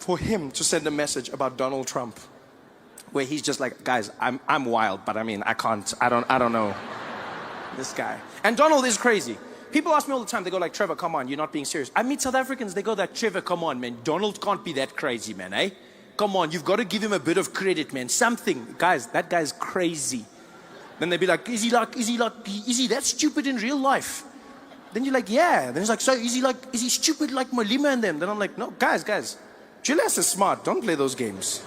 for him to send a message about Donald Trump, where he's just like, guys, I'm wild, but I mean, I don't know this guy. And Donald is crazy. People ask me all the time, they go like, Trevor, come on, you're not being serious. I meet South Africans, they go that, Trevor, come on, man, Donald can't be that crazy, man, eh? Come on, you've got to give him a bit of credit, man, something. Guys, that guy's crazy. Then they'd be like, is he that stupid in real life? Then you're like, yeah. Then he's like, so is he stupid like Malima and them? Then I'm like, no, guys, Julius is smart, don't play those games.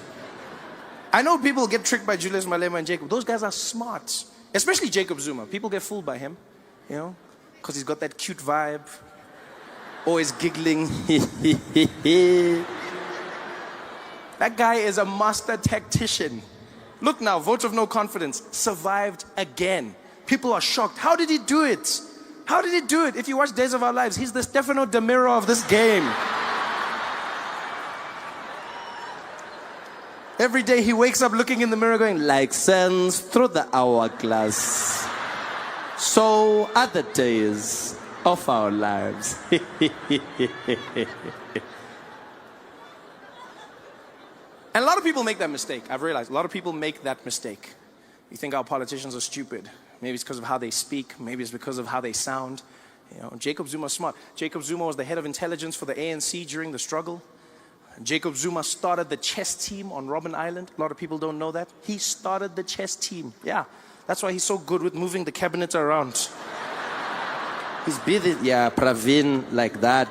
I know people get tricked by Julius Malema and Jacob. Those guys are smart. Especially Jacob Zuma. People get fooled by him, you know, because he's got that cute vibe. Always giggling. That guy is a master tactician. Look now, vote of no confidence. Survived again. People are shocked. How did he do it? How did he do it? If you watch Days of Our Lives, he's the Stefano De Miro of this game. Every day he wakes up looking in the mirror going, like sands through the hourglass, so are the days of our lives. And a lot of people make that mistake. I've realized a lot of people make that mistake. You think our politicians are stupid. Maybe it's because of how they speak. Maybe it's because of how they sound. You know, Jacob Zuma's smart. Jacob Zuma was the head of intelligence for the ANC during the struggle. Jacob Zuma started the chess team on Robben Island. A lot of people don't know that. He started the chess team. Yeah, that's why he's so good with moving the cabinet around. He's busy, yeah, Pravin like that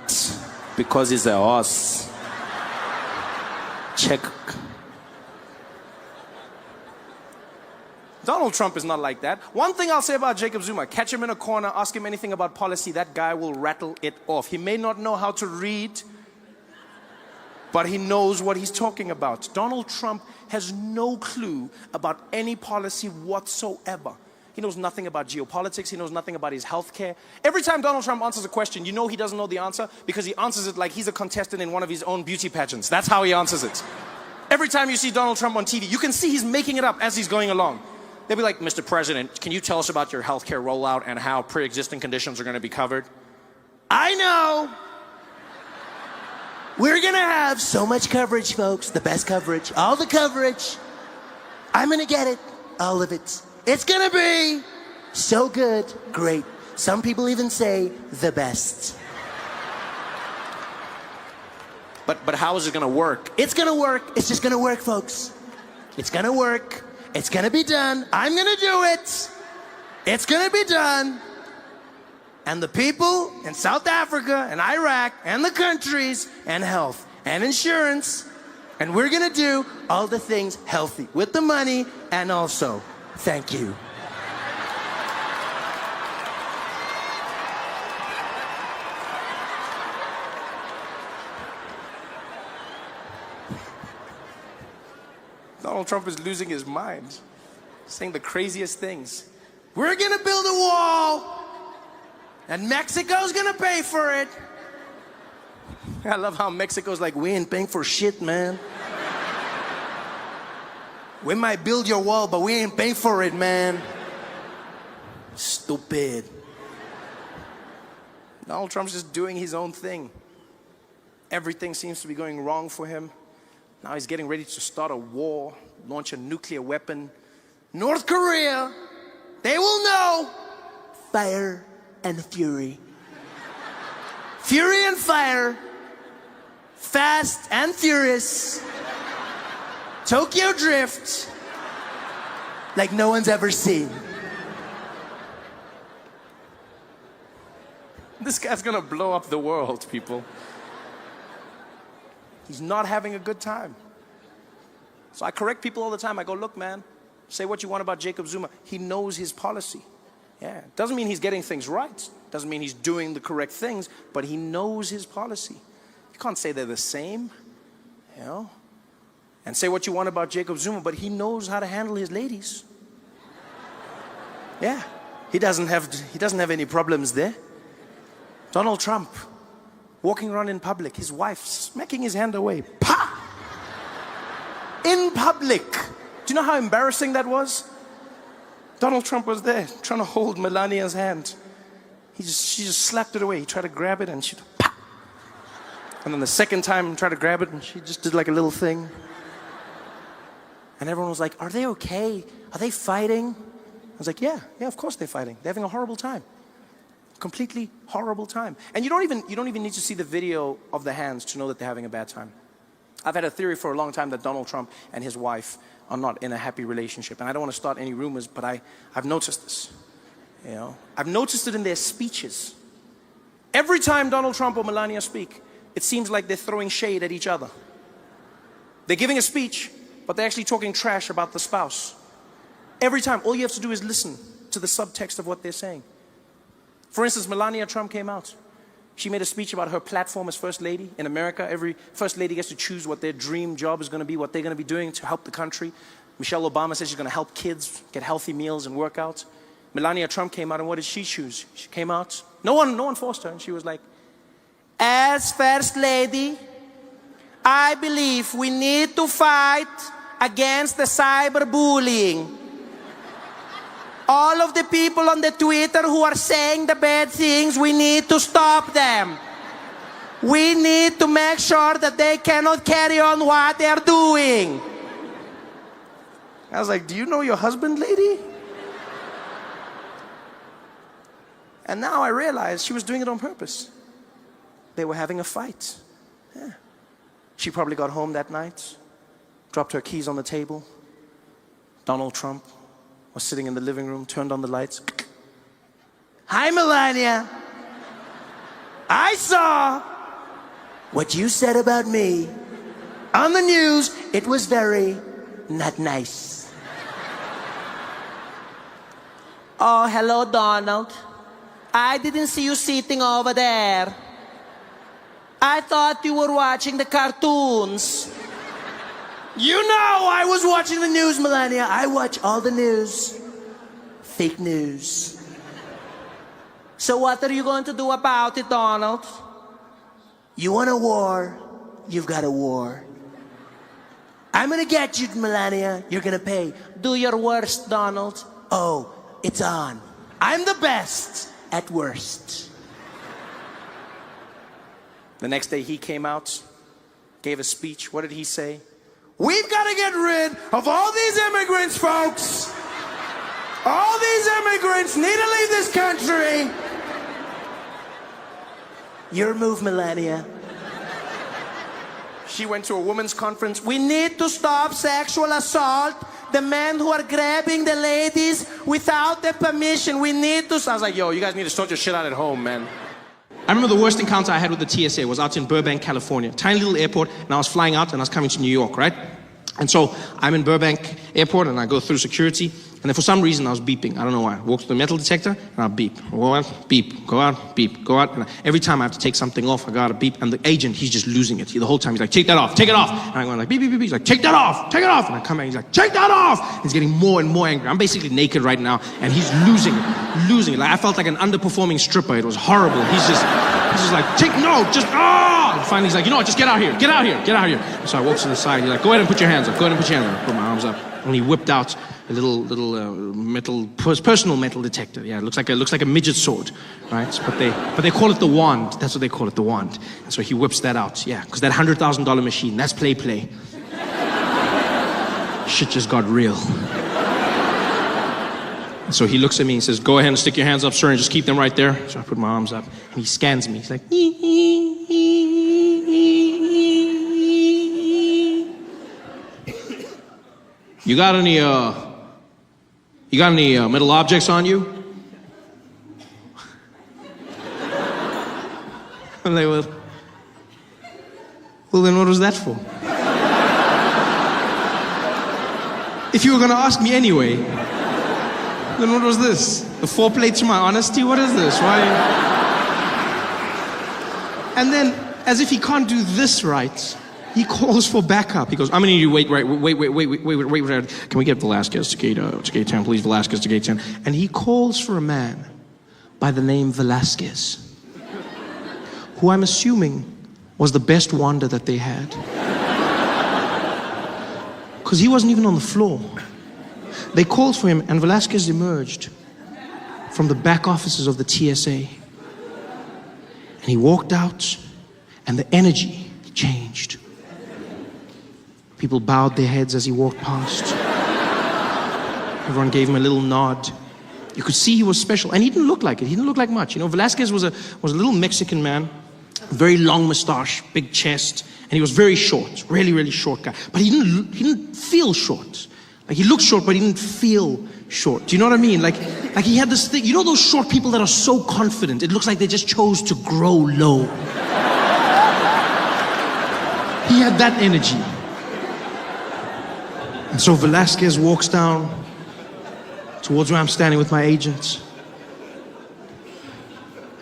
because he's a horse. Check. Donald Trump is not like that. One thing I'll say about Jacob Zuma, catch him in a corner, ask him anything about policy, that guy will rattle it off. He may not know how to read, but he knows what he's talking about. Donald Trump has no clue about any policy whatsoever. He knows nothing about geopolitics. He knows nothing about his healthcare. Every time Donald Trump answers a question, you know he doesn't know the answer because he answers it like he's a contestant in one of his own beauty pageants. That's how he answers it. Every time you see Donald Trump on TV, you can see he's making it up as he's going along. They'll be like, Mr. President, can you tell us about your healthcare rollout and how pre-existing conditions are going to be covered? I know. We're going to have so much coverage, folks. The best coverage. All the coverage. I'm going to get it. All of it. It's going to be so good. Great. Some people even say the best. But how is it going to work? It's going to work. It's just going to work, folks. It's going to work. It's going to be done. I'm going to do it. It's going to be done. And the people in South Africa and Iraq and the countries and health and insurance, and we're going to do all the things healthy with the money and also thank you. Donald Trump is losing his mind, saying the craziest things. We're going to build a wall. And Mexico's gonna pay for it. I love how Mexico's like, we ain't paying for shit, man. We might build your wall, but we ain't paying for it, man. Stupid. Donald Trump's just doing his own thing. Everything seems to be going wrong for him. Now he's getting ready to start a war, launch a nuclear weapon. North Korea, they will know. Fire and fury. Fury and fire. Fast and furious. Tokyo Drift. Like no one's ever seen. This guy's gonna blow up the world, people. He's not having a good time. So I correct people all the time. I go, look, man, say what you want about Jacob Zuma. He knows his policy. Yeah, doesn't mean he's getting things right. Doesn't mean he's doing the correct things, but he knows his policy. You can't say they're the same, you know? And say what you want about Jacob Zuma, but he knows how to handle his ladies. Yeah, he doesn't have any problems there. Donald Trump, walking around in public, his wife smacking his hand away. Pa! In public. Do you know how embarrassing that was? Donald Trump was there, trying to hold Melania's hand. She just slapped it away. He tried to grab it and she, pop. And then the second time, I tried to grab it, and she just did like a little thing. And everyone was like, are they okay? Are they fighting? I was like, yeah, of course they're fighting. They're having a horrible time. Completely horrible time. And you don't even need to see the video of the hands to know that they're having a bad time. I've had a theory for a long time that Donald Trump and his wife are not in a happy relationship. And I don't want to start any rumors, but I've noticed this. You know, I've noticed it in their speeches. Every time Donald Trump or Melania speak, it seems like they're throwing shade at each other. They're giving a speech, but they're actually talking trash about the spouse. Every time, all you have to do is listen to the subtext of what they're saying. For instance, Melania Trump came out. She made a speech about her platform as First Lady. In America, every First Lady gets to choose what their dream job is going to be, what they're going to be doing to help the country. Michelle Obama says she's going to help kids get healthy meals and workouts. Melania Trump came out, and what did she choose? She came out, no one forced her, and she was like, as First Lady, I believe we need to fight against the cyberbullying. All of the people on the Twitter who are saying the bad things, we need to stop them. We need to make sure that they cannot carry on what they're doing. I was like, do you know your husband, lady? And now I realize she was doing it on purpose. They were having a fight. Yeah. She probably got home that night, dropped her keys on the table. Donald Trump was sitting in the living room, turned on the lights. Hi, Melania. I saw what you said about me on the news. It was very not nice. Oh, hello, Donald. I didn't see you sitting over there. I thought you were watching the cartoons. You know I was watching the news, Melania. I watch all the news. Fake news. So what are you going to do about it, Donald? You want a war? You've got a war. I'm gonna get you, Melania. You're gonna pay. Do your worst, Donald. Oh, it's on. I'm the best at worst. The next day he came out, gave a speech. What did he say? We've got to get rid of all these immigrants, folks. All these immigrants need to leave this country. Your move, Melania. She went to a women's conference. We need to stop sexual assault. The men who are grabbing the ladies without their permission. We need to... I was like, yo, you guys need to sort your shit out at home, man. I remember the worst encounter I had with the TSA was out in Burbank, California. Tiny little airport, and I was flying out and I was coming to New York, right? And so I'm in Burbank Airport and I go through security, and then for some reason I was beeping. I don't know why. I walk to the metal detector and I'll beep. Go out, beep. Go out, beep. Go out. And every time I have to take something off, I gotta beep. And the agent, he's just losing it. The whole time he's like, take that off, take it off. And I'm going like, beep, beep, beep, beep. He's like, take that off, take it off. And I come back, he's like, take that off. He's getting more and more angry. I'm basically naked right now, and he's losing it. Like I felt like an underperforming stripper. It was horrible. He's just like, And finally he's like, you know what, just get out here. So I walk to the side, he's like, go ahead and put your hands up. I put my arms up. And he whipped out a little personal metal detector. Yeah, it looks like a midget sword, right? But they call it the wand. That's what they call it, the wand. And so he whips that out, yeah, because that $100,000 machine, that's play. Shit just got real. And so he looks at me and says, go ahead and stick your hands up, sir, and just keep them right there. So I put my arms up, and he scans me. He's like, You got any metal objects on you? I'm like, well, then what was that for? If you were gonna ask me anyway, then what was this? The foreplay to my honesty? What is this? Why? And then, as if he can't do this right, he calls for backup. He goes, I'm gonna need you wait. Can we get Velasquez to gate 10, please? Velasquez to gate 10. And he calls for a man by the name Velasquez, who I'm assuming was the best wander that they had. Because he wasn't even on the floor. They called for him, and Velasquez emerged from the back offices of the TSA. And he walked out, and the energy changed. People bowed their heads as he walked past. Everyone gave him a little nod. You could see he was special, and he didn't look like it. He didn't look like much. You know, Velasquez was a little Mexican man, very long mustache, big chest, and he was very short, really, really short guy. But he didn't feel short. Like, he looked short, but he didn't feel short. Do you know what I mean? Like he had this thing. You know those short people that are so confident, it looks like they just chose to grow low. He had that energy. And so Velasquez walks down towards where I'm standing with my agents.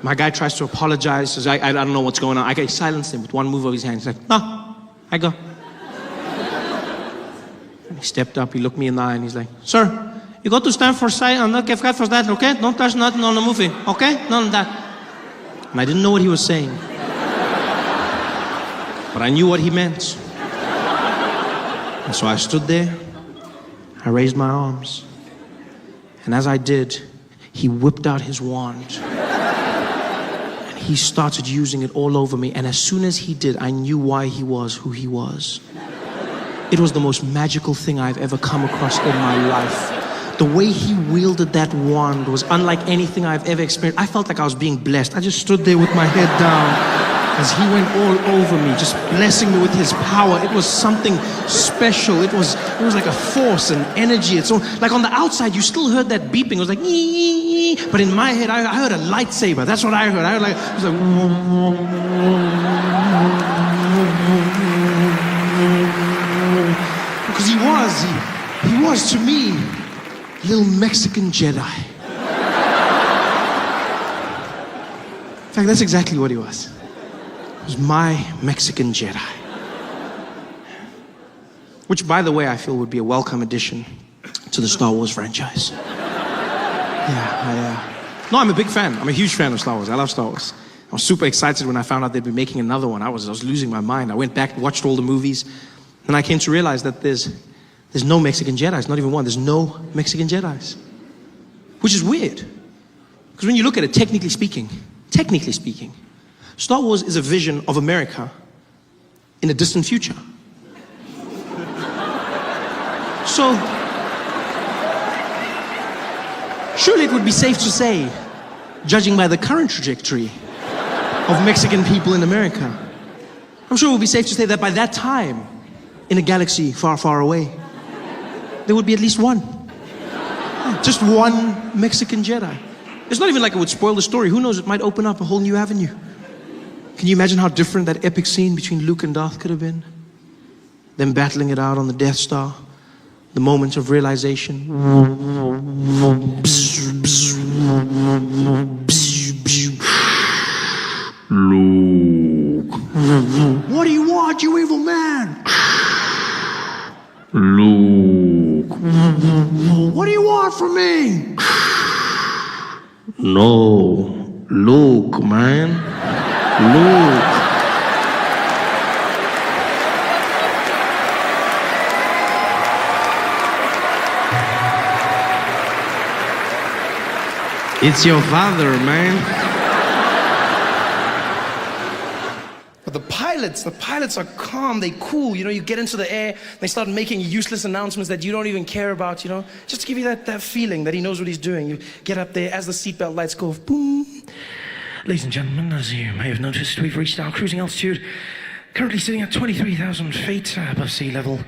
My guy tries to apologize, says, I don't know what's going on. I silence him with one move of his hand. He's like, no, I go. And he stepped up, he looked me in the eye, and he's like, sir, you got to stand for side and not give God for that, okay? Don't touch nothing on the movie, okay? None of that. And I didn't know what he was saying. But I knew what he meant. And so I stood there, I raised my arms. And as I did, he whipped out his wand. And he started using it all over me. And as soon as he did, I knew why he was who he was. It was the most magical thing I've ever come across in my life. The way he wielded that wand was unlike anything I've ever experienced. I felt like I was being blessed. I just stood there with my head down as he went all over me, just blessing me with his power. It was something special. It was like a force and energy. It's like on the outside, you still heard that beeping. It was like, ee, but in my head, I heard a lightsaber. That's what I heard. I heard like, it was like, because he was to me, little Mexican Jedi. In fact, that's exactly what he was. He was my Mexican Jedi. Which, by the way, I feel would be a welcome addition to the Star Wars franchise. No, I'm a big fan. I'm a huge fan of Star Wars. I love Star Wars. I was super excited when I found out they'd be making another one. I was losing my mind. I went back, watched all the movies, and I came to realize that there's no Mexican Jedis, not even one. There's no Mexican Jedis. Which is weird. Because when you look at it, technically speaking, Star Wars is a vision of America in a distant future. So, surely it would be safe to say, judging by the current trajectory of Mexican people in America, I'm sure it would be safe to say that by that time, in a galaxy far, far away, there would be at least one. Just one Mexican Jedi. It's not even like it would spoil the story. Who knows, it might open up a whole new avenue. Can you imagine how different that epic scene between Luke and Darth could have been? Them battling it out on the Death Star. The moment of realization. Luke. What do you want, you evil man? Luke. What do you want from me? No. Luke, man. Luke. It's your father, man. But the pilots are calm, they cool, you know, you get into the air, they start making useless announcements that you don't even care about, you know, just to give you that feeling that he knows what he's doing. You get up there, as the seatbelt lights go, boom. Ladies and gentlemen, as you may have noticed, we've reached our cruising altitude. Currently sitting at 23,000 feet above sea level,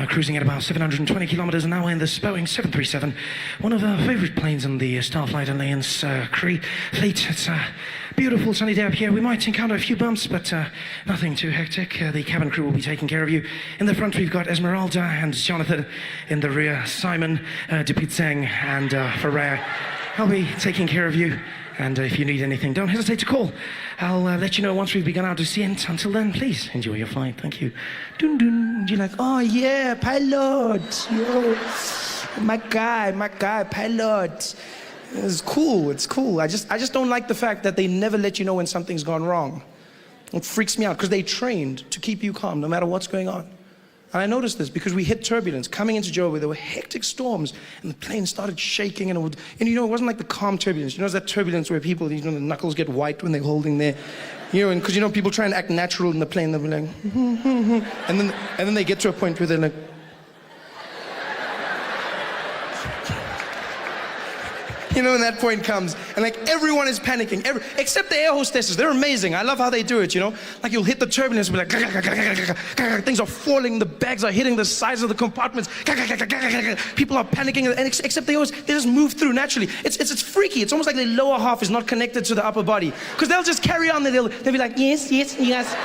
cruising at about 720 kilometers an hour in this Boeing 737, one of our favorite planes in the Starflight Alliance fleet. It's a beautiful sunny day up here. We might encounter a few bumps, but nothing too hectic. The cabin crew will be taking care of you. In the front, we've got Esmeralda and Jonathan. In the rear, Simon, Dupitseng, and Ferrer. I'll be taking care of you. And if you need anything, don't hesitate to call. I'll let you know once we've begun our descent. Until then, please enjoy your flight. Thank you. Dun dun. You're like, oh yeah, pilot. Yo, my guy, pilot. It's cool. I just don't like the fact that they never let you know when something's gone wrong. It freaks me out because they trained to keep you calm no matter what's going on. And I noticed this because we hit turbulence. Coming into Joburg, there were hectic storms, and the plane started shaking, and it wasn't like the calm turbulence. You know, that turbulence where people, the knuckles get white when they're holding their You know, and because people try and act natural in the plane, they'll be like, and then they get to a point where they're like, when that point comes, and like everyone is panicking, except the air hostesses. They're amazing. I love how they do it, Like you'll hit the turbulence, be like, things are falling, the bags are hitting the sides of the compartments. People are panicking, and except they just move through naturally. It's freaky. It's almost like the lower half is not connected to the upper body, because they'll just carry on. They'll be like, yes, you guys.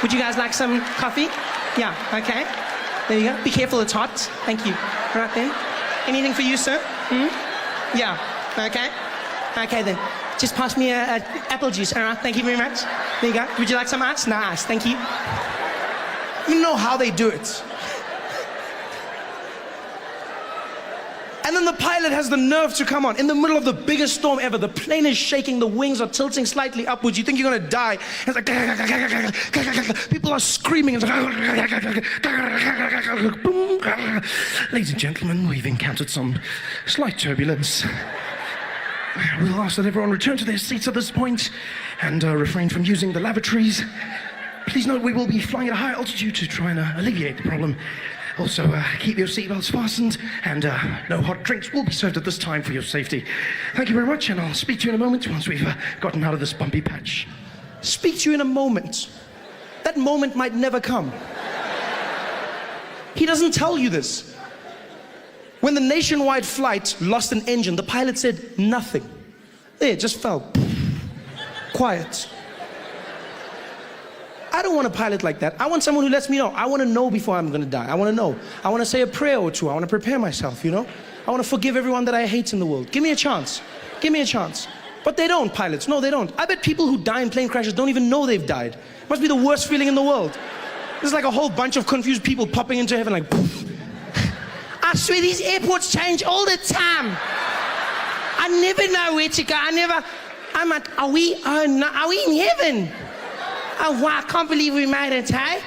Would you guys like some coffee? Yeah, okay. There you go. Be careful, it's hot. Thank you. Right then. Anything for you, sir? Yeah, okay. Okay then. Just pass me a apple juice, all right? Thank you very much. There you go. Would you like some ice? No ice, thank you. You know how they do it. And then the pilot has the nerve to come on in the middle of the biggest storm ever. The plane is shaking, the wings are tilting slightly upwards. You think you're gonna die. It's like, people are screaming. Ladies and gentlemen, we've encountered some slight turbulence. We'll ask that everyone return to their seats at this point and refrain from using the lavatories. Please note we will be flying at a high altitude to try and alleviate the problem. Also, keep your seatbelts fastened, and no hot drinks will be served at this time for your safety. Thank you very much, and I'll speak to you in a moment once we've gotten out of this bumpy patch. Speak to you in a moment. That moment might never come. He doesn't tell you this. When the nationwide flight lost an engine, the pilot said nothing. It just fell. Quiet. I don't want a pilot like that. I want someone who lets me know. I want to know before I'm going to die. I want to know. I want to say a prayer or two. I want to prepare myself, I want to forgive everyone that I hate in the world. Give me a chance. Give me a chance. But they don't, pilots. No, they don't. I bet people who die in plane crashes don't even know they've died. It must be the worst feeling in the world. There's like a whole bunch of confused people popping into heaven like, poof. I swear these airports change all the time. I never know where to go. I'm like, are we in heaven? Oh, wow, I can't believe we made it, hey?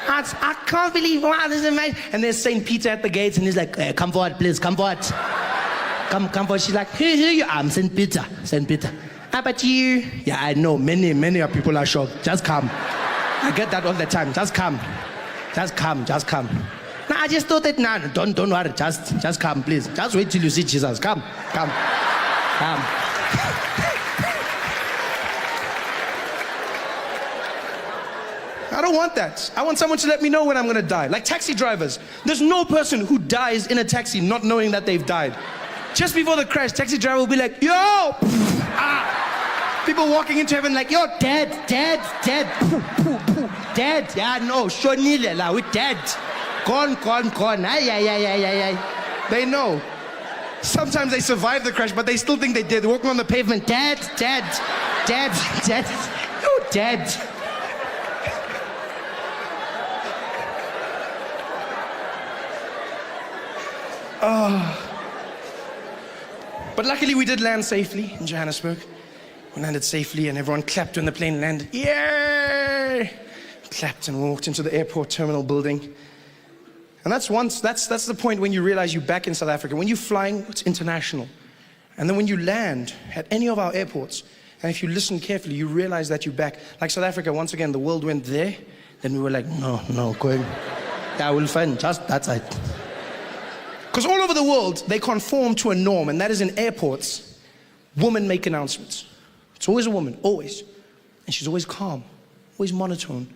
I can't believe, wow, this is amazing. And there's St. Peter at the gates, and he's like, hey, come forward, please, come forward. Come forward. She's like, who you are? I'm St. Peter. How about you? Yeah, I know, many of people are shocked. Just come. I get that all the time. Just come. No, I just thought that, no, don't worry, just come, please. Just wait till you see Jesus. Come. I don't want that. I want someone to let me know when I'm gonna die. Like taxi drivers. There's no person who dies in a taxi not knowing that they've died. Just before the crash, taxi driver will be like, yo! People walking into heaven like, yo, dead. Dead. Yeah, no, Shonile, we're dead. Gone. Ay. They know. Sometimes they survive the crash, but they still think they did. They're walking on the pavement, dead. You're dead. But luckily we did land safely in Johannesburg. We landed safely and everyone clapped when the plane landed. Yay! Clapped and walked into the airport terminal building. And that's the point when you realize you're back in South Africa. When you're flying, it's international. And then when you land at any of our airports, and if you listen carefully, you realize that you're back. Like South Africa, once again, the world went there. Then we were like, no, go ahead. Yeah, we'll find just that's it. Because all over the world, they conform to a norm, and that is in airports, women make announcements. It's always a woman, always. And she's always calm, always monotone,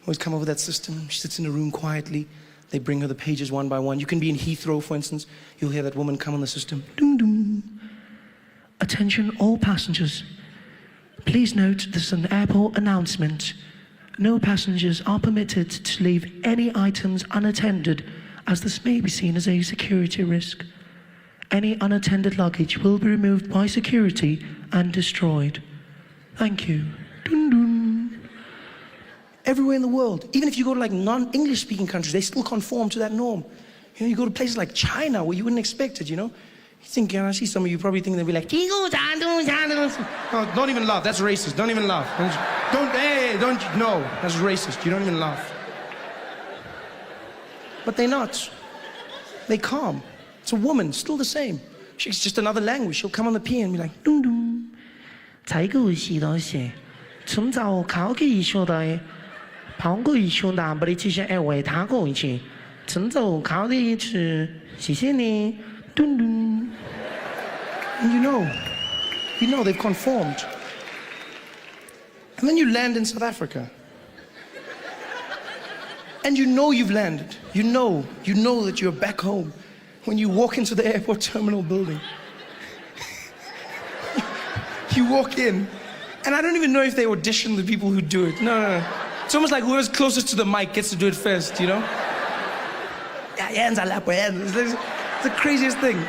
always come over that system. She sits in a room quietly. They bring her the pages one by one. You can be in Heathrow, for instance. You'll hear that woman come on the system. Doom, doom. Attention all passengers. Please note this is an airport announcement. No passengers are permitted to leave any items unattended, as this may be seen as a security risk. Any unattended luggage will be removed by security and destroyed. Thank you. Dun dun. Everywhere in the world, even if you go to like non-English speaking countries, they still conform to that norm. You go to places like China where you wouldn't expect it, You think, I see some of you probably think they'll be like, no, don't even laugh, that's racist, don't even laugh. No, that's racist, you don't even laugh. But they're not. They're calm. It's a woman, still the same. She's just another language. She'll come on the piano and be like, dum dum. 才个是多些，从早考给学的，跑过一学的，不离这些爱为他过一些，从早考的一次，谢谢你，咚咚。And you know they've conformed. And then you land in South Africa. And you know you've landed. You know that you're back home when you walk into the airport terminal building. You walk in, and I don't even know if they audition the people who do it. No. It's almost like whoever's closest to the mic gets to do it first, you know? Yeah, it's the craziest thing.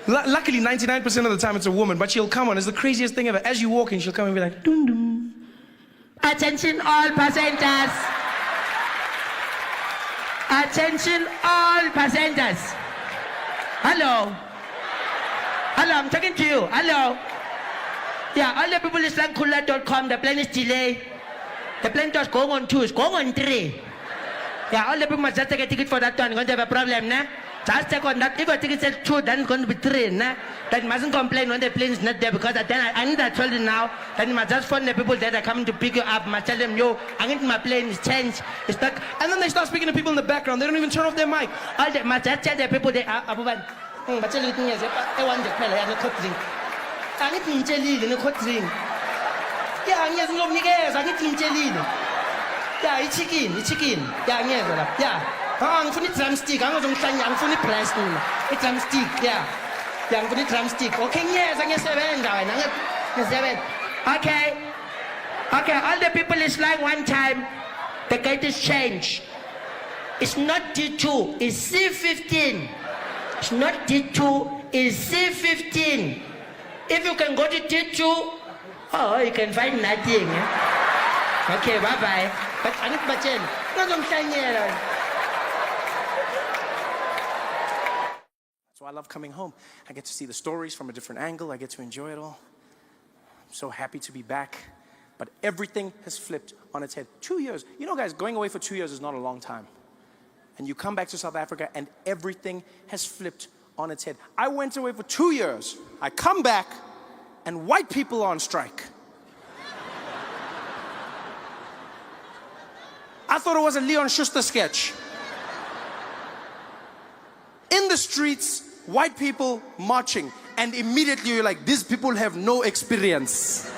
Luckily, 99% of the time it's a woman, but she'll come on. It's the craziest thing ever. As you walk in, she'll come and be like, dum dum. Attention all passengers. Attention all passengers. Hello, I'm talking to you. Hello. Yeah, all the people is like Kula.com. The plane is delayed. The plane was going on 2, it's going on 3. Yeah, all the people must just take a ticket for that one. Going to have a problem, nah? Just take on that. If a ticket says 2, then it's going to be 3, nah? That mustn't complain when the plane is not there, because then I need to tell you now. Then you must just phone the people that are coming to pick you up. Must tell them, yo, I need my plane is changed. It's stuck. And then they start speaking to people in the background. They don't even turn off their mic. All the must just tell the people they are. But tell you things. I want to tell you, I'm not drink. I need to tell you, I'm not drink. Yeah, I'm just not niggas. I need to tell you. Yeah, it's chicken. Yeah. I'm for the drumstick. I'm not saying I'm for the press. It's drumstick. Yeah. I'm for the drumstick. Okay, yes, I'm 7. Okay. All the people is like one time. The gate is changed. It's not D2. It's C15. It's not D2. It's C15. If you can go to D2, you can find nothing. Okay, bye-bye. But I need to change. So I love coming home. I get to see the stories from a different angle. I get to enjoy it all. I'm so happy to be back. But everything has flipped on its head. 2 years. You know, guys, going away for 2 years is not a long time. And you come back to South Africa and everything has flipped on its head. I went away for 2 years. I come back and white people are on strike. I thought it was a Leon Schuster sketch. In the streets, white people marching, and immediately you're like, these people have no experience.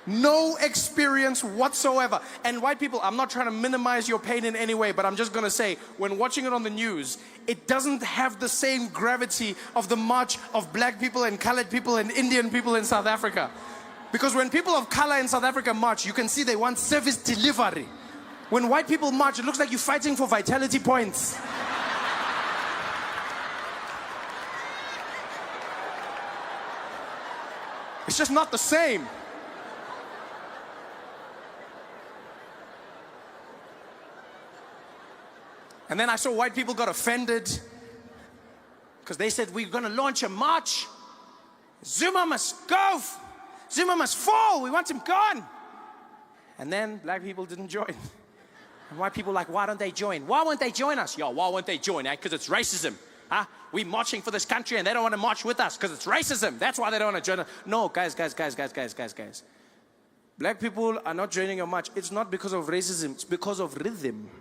No experience whatsoever. And white people, I'm not trying to minimize your pain in any way, but I'm just gonna say, when watching it on the news, it doesn't have the same gravity of the march of black people and colored people and Indian people in South Africa. Because when people of color in South Africa march, you can see they want service delivery. When white people march, it looks like you're fighting for vitality points. It's just not the same. And then I saw white people got offended because they said, we're going to launch a march. Zuma must go. Zuma must fall. We want him gone. And then black people didn't join. And white people like, why don't they join? Why won't they join us? Yo, why won't they join? Because it's racism. Huh? We're marching for this country and they don't want to march with us because it's racism. That's why they don't want to join us. No, guys. Black people are not joining your march. It's not because of racism. It's because of rhythm.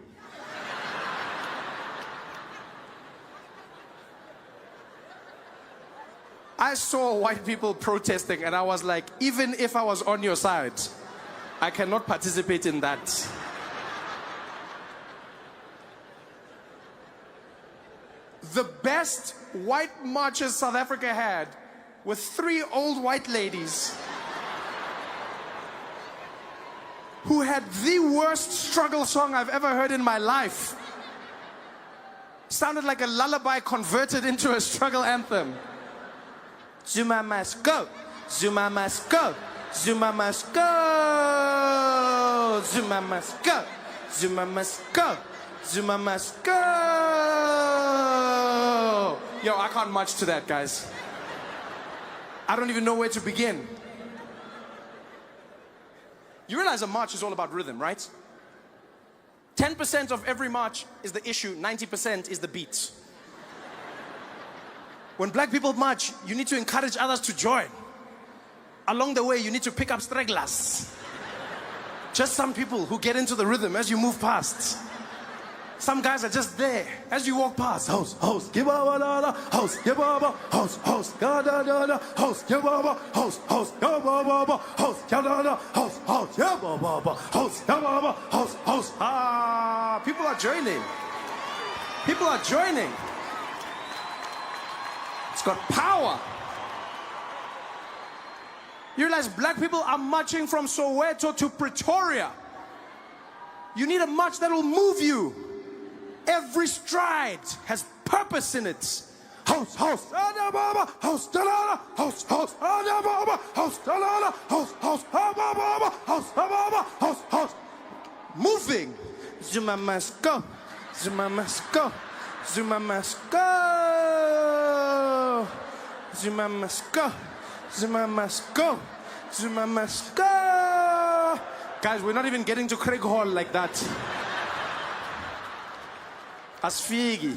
I saw white people protesting and I was like, even if I was on your side, I cannot participate in that. The best white marches South Africa had were 3 old white ladies who had the worst struggle song I've ever heard in my life. Sounded like a lullaby converted into a struggle anthem. Zuma must go. Zuma must go. Zuma must go. Zuma must go. Zuma must go. Zuma must go. Yo, I can't march to that, guys. I don't even know where to begin. You realize a march is all about rhythm, right? 10% of every march is the issue, 90% is the beat. When black people march, you need to encourage others to join. Along the way, you need to pick up stragglers. Just some people who get into the rhythm as you move past. Some guys are just there as you walk past. House, house, give up, house, give up, house, house, da da da da, house, give up, house, house, give up, house, da da da, house, house, give up, house, give up, house, house. Ah, people are joining. People are joining. It's got power. You realize black people are marching from Soweto to Pretoria. You need a march that will move you. Every stride has purpose in it. House, house, house, house, house, house, house, house, house. Moving. Zuma must go. Zuma must go. Zuma must go. Zuma must go. Zuma must go. Zuma must go. Guys, we're not even getting to Craig Hall like that. Asfigi.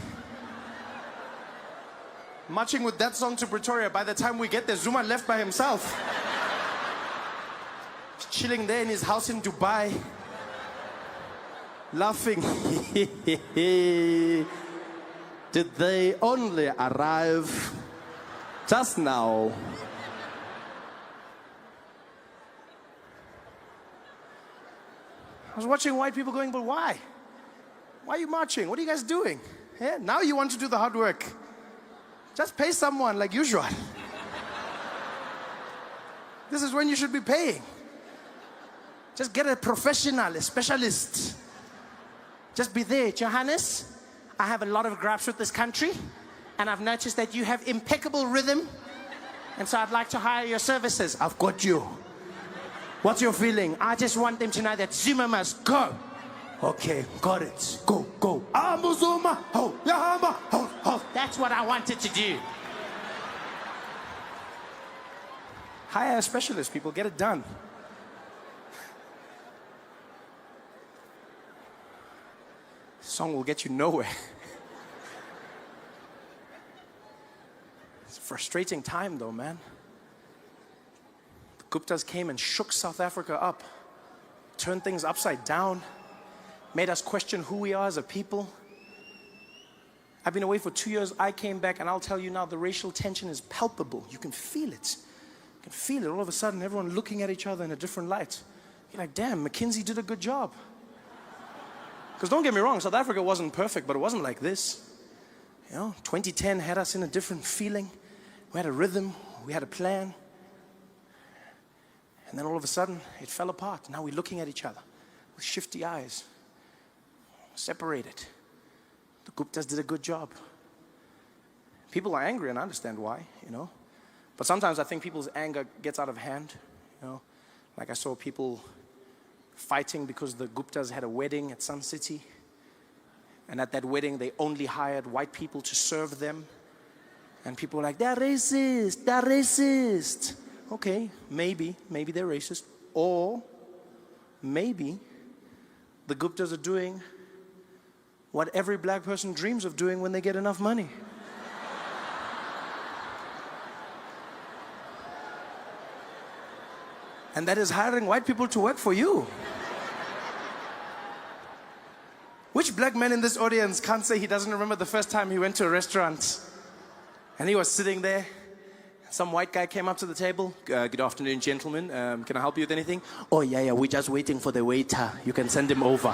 Marching with that song to Pretoria, by the time we get there, Zuma left by himself. Chilling there in his house in Dubai. Laughing. Did they only arrive just now? I was watching white people going, but why? Why are you marching? What are you guys doing? Yeah, now you want to do the hard work. Just pay someone like usual. This is when you should be paying. Just get a professional, a specialist. Just be there. Johannes, I have a lot of gripes with this country, and I've noticed that you have impeccable rhythm, and so I'd like to hire your services. I've got you. What's your feeling? I just want them to know that Zuma must go. Okay, got it. Go, go. Zuma. That's what I wanted to do. Hire a specialist, people. Get it done. This song will get you nowhere. It's a frustrating time, though, man. The Guptas came and shook South Africa up, turned things upside down, made us question who we are as a people. I've been away for 2 years. I came back, and I'll tell you now, the racial tension is palpable. You can feel it. You can feel it. All of a sudden, everyone looking at each other in a different light. You're like, damn, McKinsey did a good job. Because don't get me wrong, South Africa wasn't perfect, but it wasn't like this. You know, 2010 had us in a different feeling. We had a rhythm. We had a plan. And then all of a sudden, it fell apart. Now we're looking at each other with shifty eyes, separated. The Guptas did a good job. People are angry, and I understand why, you know. But sometimes I think people's anger gets out of hand, you know. Like I saw people fighting because the Guptas had a wedding at Sun City. And at that wedding, they only hired white people to serve them. And people were like, they're racist, they're racist. Okay, maybe they're racist. Or maybe the Guptas are doing what every black person dreams of doing when they get enough money. And that is hiring white people to work for you. Which black man in this audience can't say he doesn't remember the first time he went to a restaurant and he was sitting there? Some white guy came up to the table. Good afternoon, gentlemen. Can I help you with anything? Oh, yeah, we're just waiting for the waiter. You can send him over.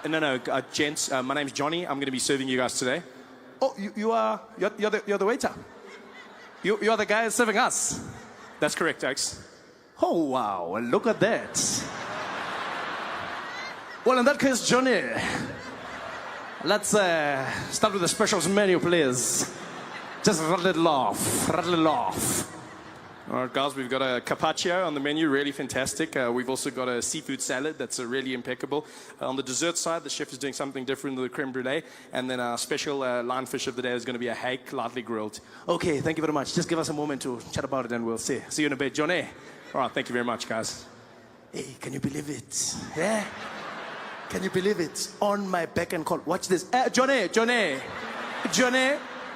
No, gents, my name's Johnny. I'm going to be serving you guys today. Oh, you're the waiter. You are the guy serving us. That's correct, Alex. Oh, wow, look at that. Well, in that case, Johnny, let's start with the specials menu, please. Just rattle it off, rattle it off. All right, guys, we've got a carpaccio on the menu, really fantastic. We've also got a seafood salad that's really impeccable. On the dessert side, the chef is doing something different with the creme brulee. And then our special lionfish of the day is going to be a hake, lightly grilled. Okay, thank you very much. Just give us a moment to chat about it and we'll see. See you in a bit, Johnny. All right, thank you very much, guys. Hey, can you believe it? Yeah? Can you believe it? On my beck and call. Watch this. Johnny.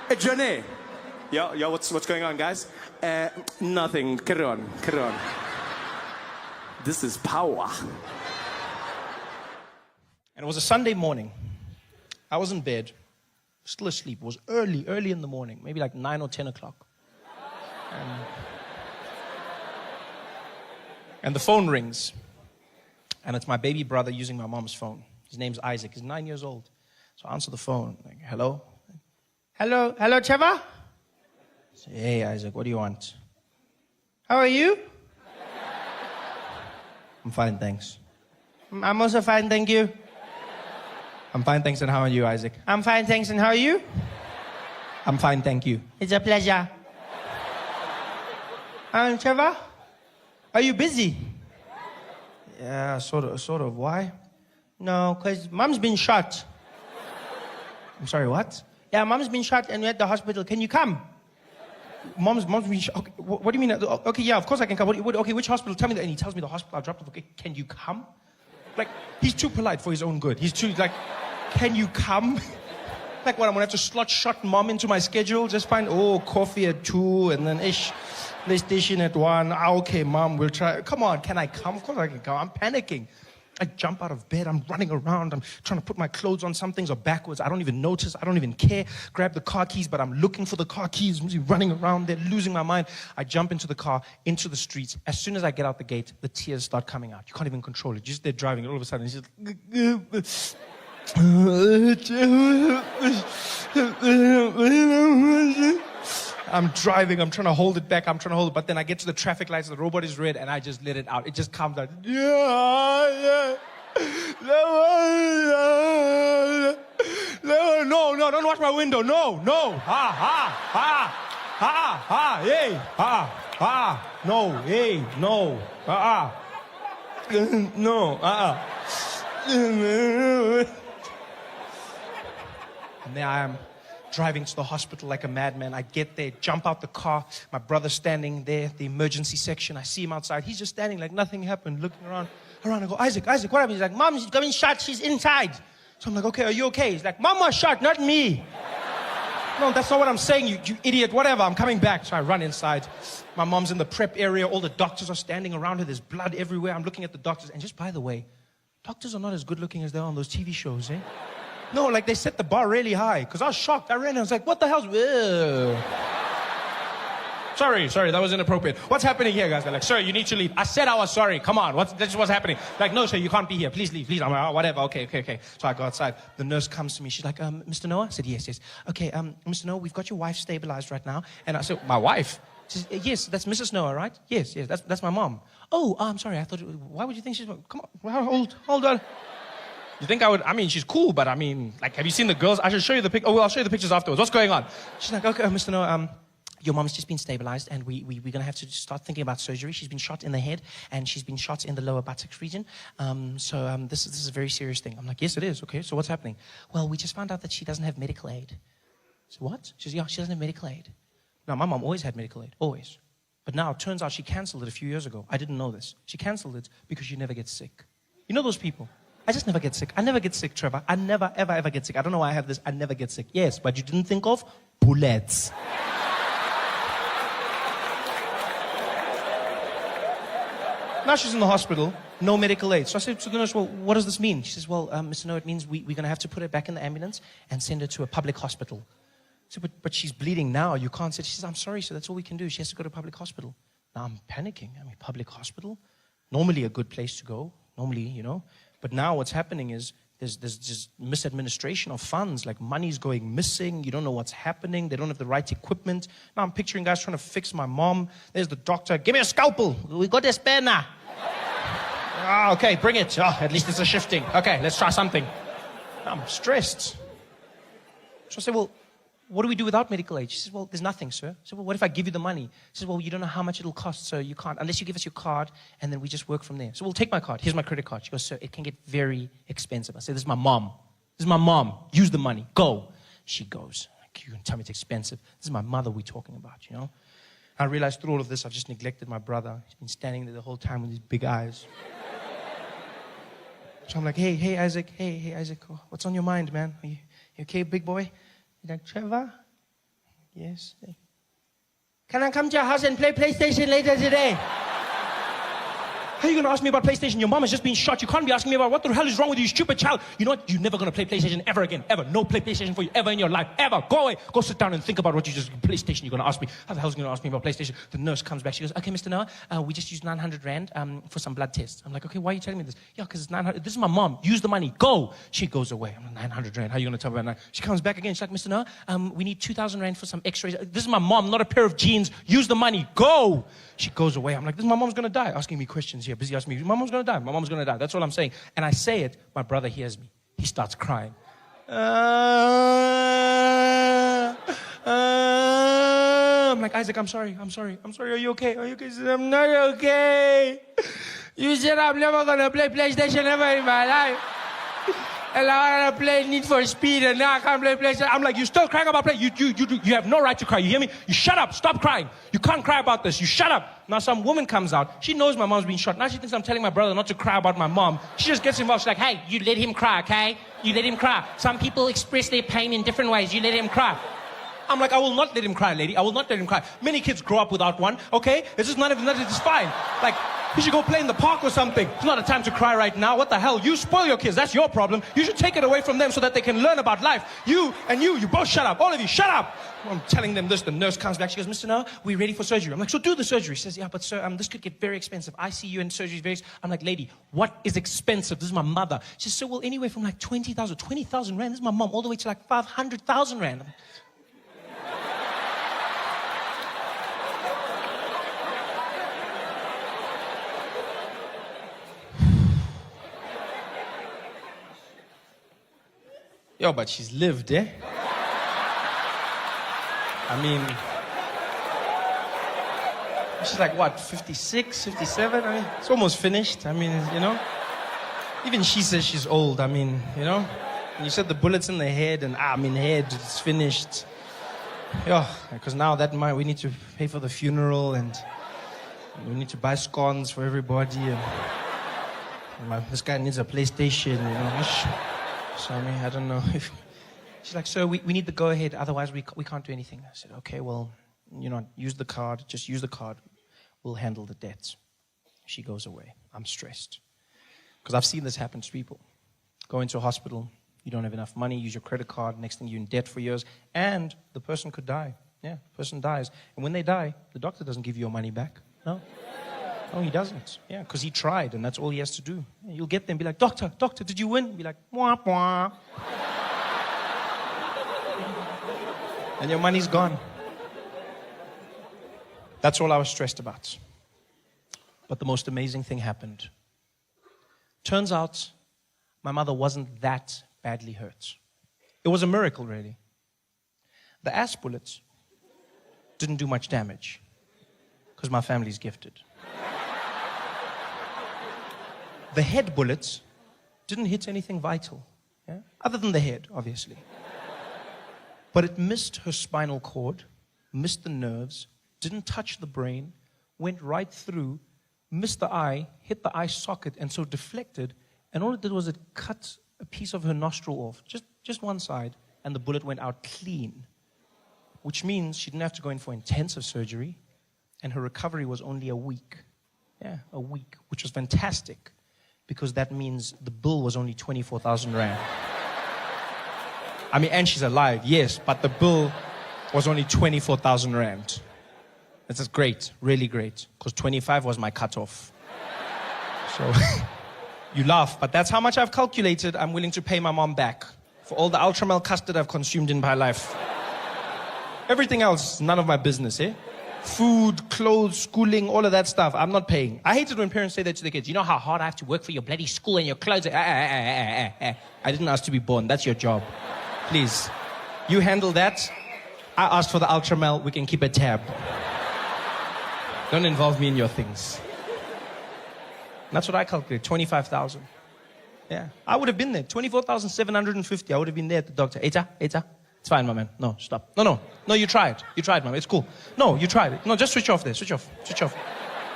Hey, Johnny. Yo, what's going on, guys? Nothing. Carry on. This is power. And it was a Sunday morning. I was in bed, still asleep. It was early in the morning, maybe like 9 or 10 o'clock. And the phone rings. And it's my baby brother using my mom's phone. His name's Isaac. He's 9 years old. So I answer the phone. Like, hello? Hello, Trevor? I say, hey, Isaac, what do you want? How are you? I'm fine, thanks. I'm also fine, thank you. I'm fine, thanks, and how are you, Isaac? I'm fine, thanks, and how are you? I'm fine, thank you. It's a pleasure. Trevor? Are you busy? Yeah, sort of. Why? No, because Mom's been shot. I'm sorry, what? Yeah, Mom's been shot and we're at the hospital. Can you come? Mom's been shot. Okay, what do you mean? Okay, yeah, of course I can come. Okay, which hospital? Tell me that. And he tells me the hospital. I dropped off. Okay, can you come? Like, he's too polite for his own good. He's too, like, can you come? Like, what, I'm going to have to slot shot Mom into my schedule? Just find, coffee at 2 and then PlayStation at 1. Okay, Mom, we'll try. Come on, can I come? Of course I can come. I'm panicking. I jump out of bed. I'm running around. I'm trying to put my clothes on. Some things are backwards. I don't even notice. I don't even care. Grab the car keys, but I'm looking for the car keys. I'm running around there, losing my mind. I jump into the car, into the streets. As soon as I get out the gate, the tears start coming out. You can't even control it. You're just there driving. All of a sudden, it's just... I'm driving, I'm trying to hold it back, but then I get to the traffic lights, the robot is red, and I just let it out. It just comes out. No, don't wash my window. No. Hey. No, hey, no. No, And there I am, driving to the hospital like a madman. I get there, jump out the car. My brother's standing there, the emergency section. I see him outside. He's just standing like nothing happened, looking around. I go, Isaac, what happened? He's like, Mom's getting shot. She's inside. So I'm like, okay, are you okay? He's like, Mom was shot, not me. No, that's not what I'm saying, you idiot. Whatever, I'm coming back. So I run inside. My mom's in the prep area. All the doctors are standing around her. There's blood everywhere. I'm looking at the doctors. And just by the way, doctors are not as good looking as they are on those TV shows, eh? No, like they set the bar really high. Because I was shocked. I ran and I was like, what the hell's... Sorry, that was inappropriate. What's happening here, guys? They're like, sir, you need to leave. I said I was sorry. Come on, that's what's happening. Like, no, sir, you can't be here. Please leave, please. I'm like, whatever, okay. So I go outside. The nurse comes to me. She's like, Mr. Noah? I said, yes. Okay, Mr. Noah, we've got your wife stabilized right now. And I said, my wife? She says, yes, that's Mrs. Noah, right? Yes, that's my mom. Oh, I'm sorry. I thought, why would you think she's... Come on, hold on. You think I would... I mean, she's cool, but I mean, like, have you seen the girls? I should show you the pic... Oh, well, I'll show you the pictures afterwards. What's going on? She's like, okay, Mr. Noah, your mom's just been stabilized, and we're going to have to start thinking about surgery. She's been shot in the head, and she's been shot in the lower buttocks region. This is a very serious thing. I'm like, yes, it is. Okay, so what's happening? Well, we just found out that she doesn't have medical aid. So what? She says, yeah, she doesn't have medical aid. Now, my mom always had medical aid, always. But now, it turns out she canceled it a few years ago. I didn't know this. She canceled it because she never gets sick. You know those people? I just never get sick. I never get sick, Trevor. I never, ever get sick. I don't know why I have this. I never get sick. Yes, but you didn't think of bullets. Now she's in the hospital, no medical aid. So I said to the nurse, well, what does this mean? She says, well, Mr. No, it means we're going to have to put her back in the ambulance and send her to a public hospital. I said, but she's bleeding now. You can't say. She says, I'm sorry, sir. That's all we can do. She has to go to a public hospital. Now I'm panicking. I mean, public hospital? Normally a good place to go. Normally, you know. But now what's happening is there's just misadministration of funds. Like money's going missing. You don't know what's happening. They don't have the right equipment. Now I'm picturing guys trying to fix my mom. There's the doctor. Give me a scalpel. We got a spare now. Okay, bring it. At least it's a shifting. Okay, let's try something. I'm stressed. So I said, well, what do we do without medical aid? She says, well, there's nothing, sir. I said, well, what if I give you the money? She says, well, you don't know how much it'll cost, so you can't, unless you give us your card, and then we just work from there. So we'll take my card. Here's my credit card. She goes, sir, it can get very expensive. I said, this is my mom. This is my mom. Use the money. Go. She goes, you can tell me it's expensive. This is my mother we're talking about, you know. I realized through all of this, I've just neglected my brother. He's been standing there the whole time with these big eyes. So I'm like, hey, Isaac. Hey, Isaac. What's on your mind, man? Are you okay, big boy? He's like, Trevor, Yes. Can I come to your house and play PlayStation later today? How are you going to ask me about PlayStation? Your mom has just been shot. You can't be asking me about what the hell is wrong with you, stupid child. You know what? You're never going to play PlayStation ever again. Ever. No play PlayStation for you ever in your life. Ever. Go away. Go sit down and think about what you just... PlayStation, you're going to ask me. How the hell is going to ask me about PlayStation? The nurse comes back. She goes, okay, Mr. Noah, we just used 900 Rand for some blood tests. I'm like, okay, why are you telling me this? Yeah, because it's 900. This is my mom. Use the money. Go. She goes away. I'm like, 900 Rand. How are you going to tell me about that? She comes back again. She's like, Mr. Noah, we need 2,000 Rand for some x-rays. This is my mom, not a pair of jeans. Use the money. Go. She goes away. I'm like, this is my mom's going to die. Asking me questions here. Busy asking me, my mom's going to die. My mom's going to die. That's all I'm saying. And I say it. My brother hears me. He starts crying. I'm like, Isaac, I'm sorry. Are you okay? Are you okay? He says, I'm not okay. You said I'm never going to play PlayStation ever in my life. And I want to play Need for Speed, and now I can't play PlayStation. I'm like, you still crying about play? You have no right to cry. You hear me? You shut up. Stop crying. You can't cry about this. You shut up. Now some woman comes out. She knows my mom's been shot. Now she thinks I'm telling my brother not to cry about my mom. She just gets involved. She's like, hey, you let him cry, okay? You let him cry. Some people express their pain in different ways. You let him cry. I'm like, I will not let him cry, lady. I will not let him cry. Many kids grow up without one, okay? It's just it's fine. Like, you should go play in the park or something. It's not a time to cry right now. What the hell? You spoil your kids. That's your problem. You should take it away from them so that they can learn about life. You both shut up. All of you, shut up. I'm telling them this. The nurse comes back. She goes, Mr. Noah, we're ready for surgery. I'm like, so do the surgery. She says, yeah, but sir, this could get very expensive. ICU and surgery is very expensive. I'm like, lady, what is expensive? This is my mother. She says, so well, anyway, from like 20,000 Rand. This is my mom, all the way to like 500,000 Rand. Yo, but she's lived, eh? I mean, she's like, what, 56, 57? I mean, it's almost finished. I mean, you know? Even she says she's old. I mean, you know? And you said the bullets in the head, and head, it's finished. Yeah, because now we need to pay for the funeral, and we need to buy scones for everybody, and this guy needs a PlayStation, you know? So, I mean, I don't know if... She's like, sir, we need the go-ahead, otherwise we can't do anything. I said, okay, well, use the card, just use the card. We'll handle the debts. She goes away. I'm stressed. Because I've seen this happen to people. Go into a hospital, you don't have enough money, use your credit card, next thing you're in debt for years, and the person could die. Yeah, the person dies. And when they die, the doctor doesn't give you your money back. No. No, he doesn't. Yeah, because he tried, and that's all he has to do. Yeah, you'll get there and be like, doctor, did you win? Be like, wah, wah. And your money's gone. That's all I was stressed about. But the most amazing thing happened. Turns out, my mother wasn't that badly hurt. It was a miracle, really. The ass bullets didn't do much damage, because my family's gifted. The head bullets didn't hit anything vital, yeah? Other than the head, obviously. But it missed her spinal cord, missed the nerves, didn't touch the brain, went right through, missed the eye, hit the eye socket, and so deflected, and all it did was it cut a piece of her nostril off, just one side, and the bullet went out clean, which means she didn't have to go in for intensive surgery, and her recovery was only a week. Yeah, a week, which was fantastic. Because that means the bill was only 24,000 Rand. I mean, and she's alive, yes, but the bill was only 24,000 Rand. This is great, really great, because 25 was my cutoff. So, you laugh, but that's how much I've calculated I'm willing to pay my mom back for all the Ultramel custard I've consumed in my life. Everything else, none of my business, eh? Food, clothes, schooling, all of that stuff, I'm not paying. I hate it when parents say that to their kids. You know how hard I have to work for your bloody school and your clothes? I didn't ask to be born. That's your job. Please. You handle that. I asked for the Ultramel. We can keep a tab. Don't involve me in your things. That's what I calculate, 25,000. Yeah. I would have been there. 24,750. I would have been there at the doctor. Eta. It's fine, my man. No, stop. No, you tried. You tried, man. It's cool. No, you tried it. No, just switch off there. Switch off.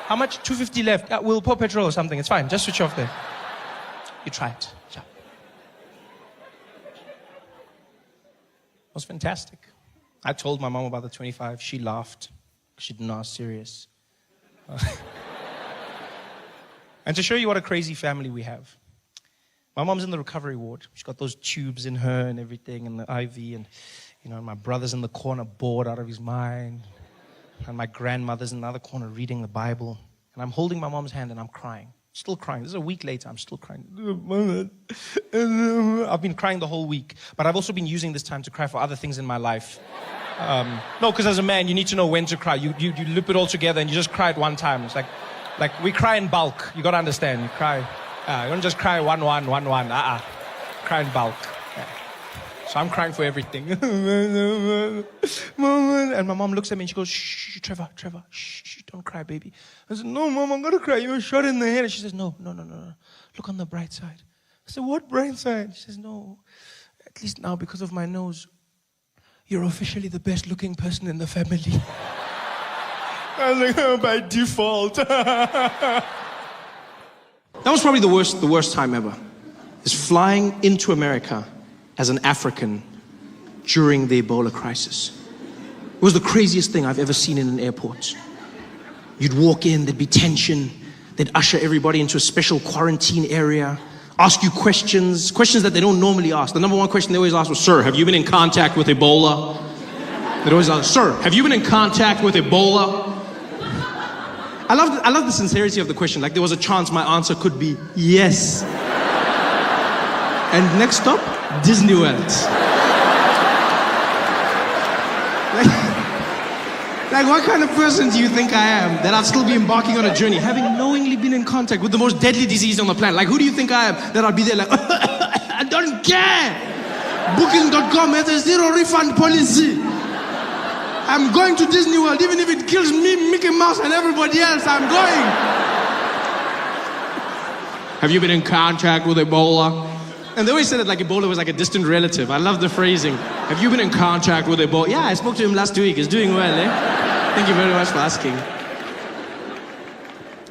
How much? 250 left. We'll pour petrol or something. It's fine. Just switch off there. You tried. It was fantastic. I told my mom about the 25. She laughed. She didn't know I was serious. And to show you what a crazy family we have, my mom's in the recovery ward. She's got those tubes in her and everything, and the IV, and my brother's in the corner bored out of his mind, and my grandmother's in the other corner reading the Bible, and I'm holding my mom's hand and I'm crying. Still crying. This is a week later. I'm still crying. I've been crying the whole week, but I've also been using this time to cry for other things in my life. No, because as a man, you need to know when to cry. You loop it all together and you just cry at one time. It's like we cry in bulk. You got to understand. You cry. You don't just cry one. Cry in bulk. Yeah. So I'm crying for everything. And my mom looks at me and she goes, "Shh, Trevor, shh, don't cry, baby." I said, "No, Mom, I'm going to cry. You're shot in the head." And she says, No. Look on the bright side. I said, "What bright side?" She says, "No, at least now because of my nose, you're officially the best looking person in the family." I was like, "Oh, by default." That was probably the worst time ever. Is flying into America as an African during the Ebola crisis. It was the craziest thing I've ever seen in an airport. You'd walk in, there'd be tension, they'd usher everybody into a special quarantine area, ask you questions that they don't normally ask. The number one question they always ask was, "Sir, have you been in contact with Ebola?" They'd always ask, "Sir, have you been in contact with Ebola?" I love the sincerity of the question. Like there was a chance my answer could be yes. And next stop, Disney World. Like what kind of person do you think I am that I'd still be embarking on a journey, having knowingly been in contact with the most deadly disease on the planet? Like who do you think I am that I'd be there like, "I don't care. Booking.com has a zero refund policy. I'm going to Disney World, even if it kills me, Mickey Mouse, and everybody else, I'm going." Have you been in contact with Ebola? And they always said it like Ebola was like a distant relative. I love the phrasing. Have you been in contact with Ebola? Yeah, I spoke to him last week. He's doing well, eh? Thank you very much for asking.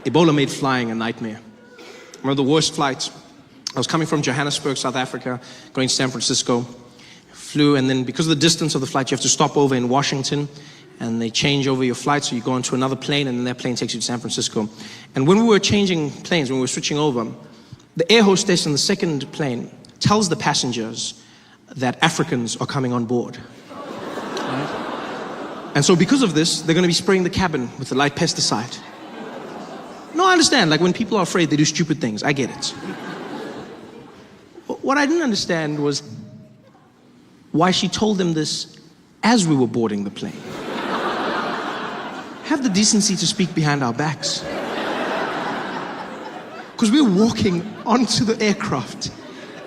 Ebola made flying a nightmare. One of the worst flights. I was coming from Johannesburg, South Africa, going to San Francisco. Flew, and then because of the distance of the flight, you have to stop over in Washington, and they change over your flight, so you go onto another plane, and then that plane takes you to San Francisco. And when we were changing planes, when we were switching over, the air hostess in the second plane tells the passengers that Africans are coming on board. Right? And so because of this, they're going to be spraying the cabin with the light pesticide. No, I understand. Like when people are afraid, they do stupid things. I get it. What I didn't understand was why she told them this as we were boarding the plane. Have the decency to speak behind our backs. Because we're walking onto the aircraft,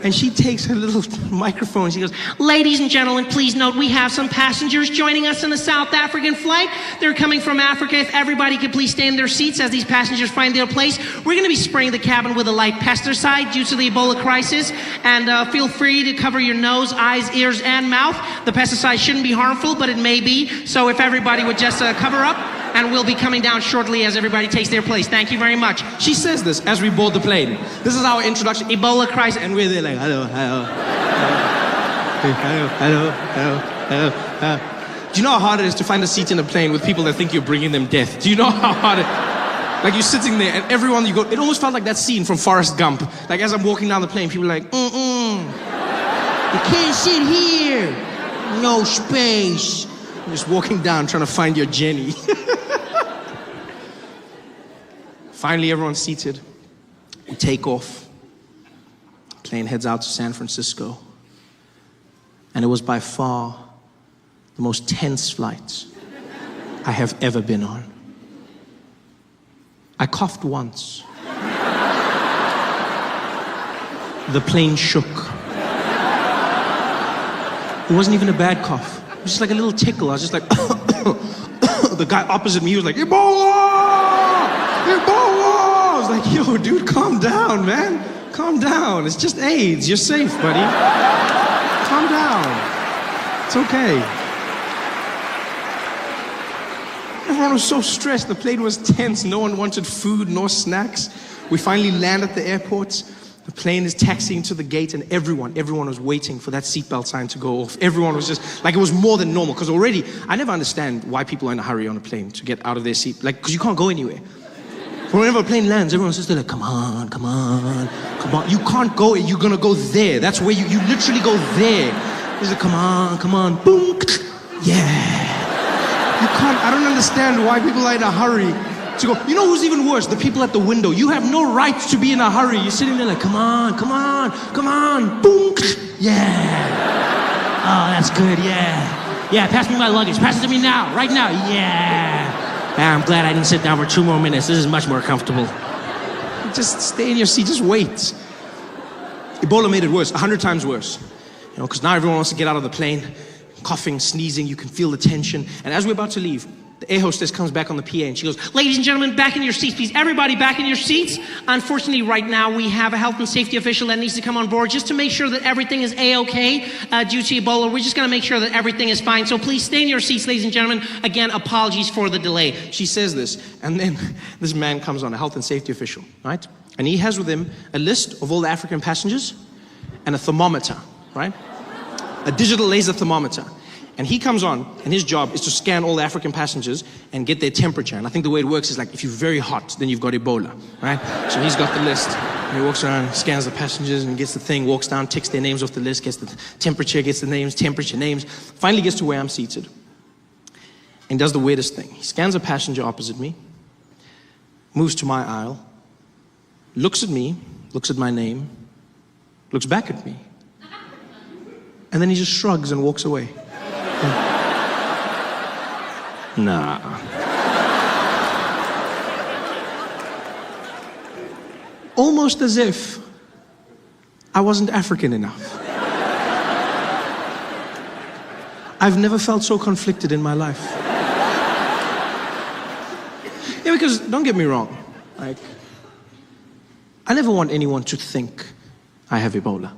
and she takes her little microphone and she goes, "Ladies and gentlemen, please note we have some passengers joining us in the South African flight. They're coming from Africa. If everybody could please stay in their seats as these passengers find their place. We're going to be spraying the cabin with a light pesticide due to the Ebola crisis. And feel free to cover your nose, eyes, ears, and mouth. The pesticide shouldn't be harmful, but it may be. So if everybody would just cover up, and we'll be coming down shortly as everybody takes their place. Thank you very much." She says this as we board the plane. This is our introduction. Ebola crisis. And we're there like, hello. Do you know how hard it is to find a seat in a plane with people that think you're bringing them death? Do you know how hard it is? Like you're sitting there and everyone you go, it almost felt like that scene from Forrest Gump. Like as I'm walking down the plane, people are like, "You can't sit here. No space." I'm just walking down trying to find your Jenny. Finally, everyone's seated. We take off. Plane heads out to San Francisco. And it was by far the most tense flight I have ever been on. I coughed once. The plane shook. It wasn't even a bad cough. It was just like a little tickle. I was just like, the guy opposite me was like, "Ebola! Ebola!" I was like, "Yo, dude, calm down, man. Calm down. It's just AIDS. You're safe, buddy. Calm down. It's okay." Everyone was so stressed. The plane was tense. No one wanted food nor snacks. We finally land at the airport. The plane is taxiing to the gate, and everyone was waiting for that seatbelt sign to go off. Everyone was just, like, it was more than normal. Because already, I never understand why people are in a hurry on a plane to get out of their seat. Like, because you can't go anywhere. But whenever a plane lands, everyone's just like, come on, come on, come on. You can't go, you're gonna go there. That's where you literally go there. He's like, come on, boom, yeah. You can't, I don't understand why people are in a hurry to go. You know who's even worse? The people at the window. You have no right to be in a hurry. You're sitting there like, come on, boom, yeah. Oh, that's good, yeah. Yeah, pass me my luggage. Pass it to me now, right now, yeah. I'm glad I didn't sit down for 2 more minutes. This is much more comfortable. Just stay in your seat, just wait. Ebola made it worse, 100 times worse. You know, because now everyone wants to get out of the plane. Coughing, sneezing, you can feel the tension. And as we're about to leave, the air hostess comes back on the PA and she goes, ladies and gentlemen, back in your seats, please. Everybody back in your seats. Unfortunately, right now, we have a health and safety official that needs to come on board just to make sure that everything is A-okay due to Ebola. We're just gonna make sure that everything is fine. So please stay in your seats, ladies and gentlemen. Again, apologies for the delay. She says this, and then this man comes on, a health and safety official, right? And he has with him a list of all the African passengers and a thermometer, right? A digital laser thermometer. And he comes on, and his job is to scan all the African passengers and get their temperature. And I think the way it works is like, if you're very hot, then you've got Ebola, right? So he's got the list. And he walks around, scans the passengers, and gets the thing, walks down, ticks their names off the list, gets the temperature, gets the names, temperature, names. Finally gets to where I'm seated. And does the weirdest thing. He scans a passenger opposite me, moves to my aisle, looks at me, looks at my name, looks back at me, and then he just shrugs and walks away. Nah. Almost as if I wasn't African enough. I've never felt so conflicted in my life. Yeah, because don't get me wrong, like, I never want anyone to think I have Ebola.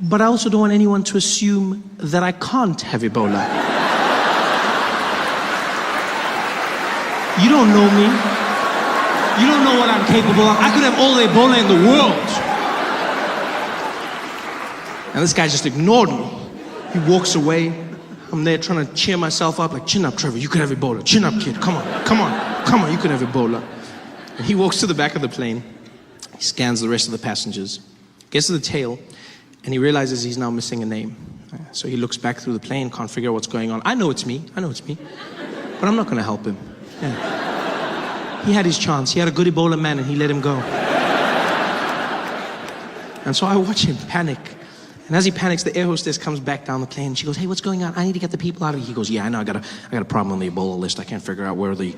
But I also don't want anyone to assume that I can't have Ebola. You don't know me. You don't know what I'm capable of. I could have all the Ebola in the world. And this guy just ignored me. He walks away. I'm there trying to cheer myself up, like, chin up, Trevor, you could have Ebola. Chin up, kid, come on, you could have Ebola. And he walks to the back of the plane. He scans the rest of the passengers, gets to the tail, and he realizes he's now missing a name. So he looks back through the plane, can't figure out what's going on. I know it's me, but I'm not gonna help him. Yeah. He had his chance, he had a good Ebola man, and he let him go. And so I watch him panic. And as he panics, the air hostess comes back down the plane, and she goes, hey, what's going on? I need to get the people out of here. He goes, yeah, I know, I got a problem on the Ebola list. I can't figure out where the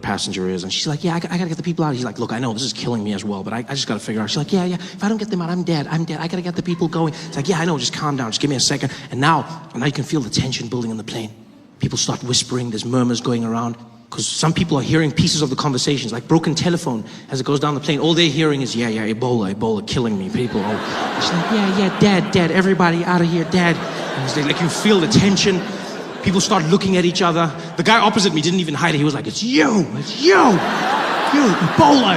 passenger is. And she's like, yeah, I gotta get the people out. He's like, look, I know this is killing me as well, but I just gotta figure out. She's like, yeah, if I don't get them out, I'm dead. I gotta get the people going. It's like, yeah, I know, just calm down, just give me a second. And now you can feel the tension building in the plane. People start whispering, there's murmurs going around. Because some people are hearing pieces of the conversations, like broken telephone as it goes down the plane. All they're hearing is, yeah, Ebola killing me, people. Oh. She's like, yeah, dad, everybody out of here, dad. And it's like you feel the tension. People start looking at each other. The guy opposite me didn't even hide it. He was like, it's you, Ebola,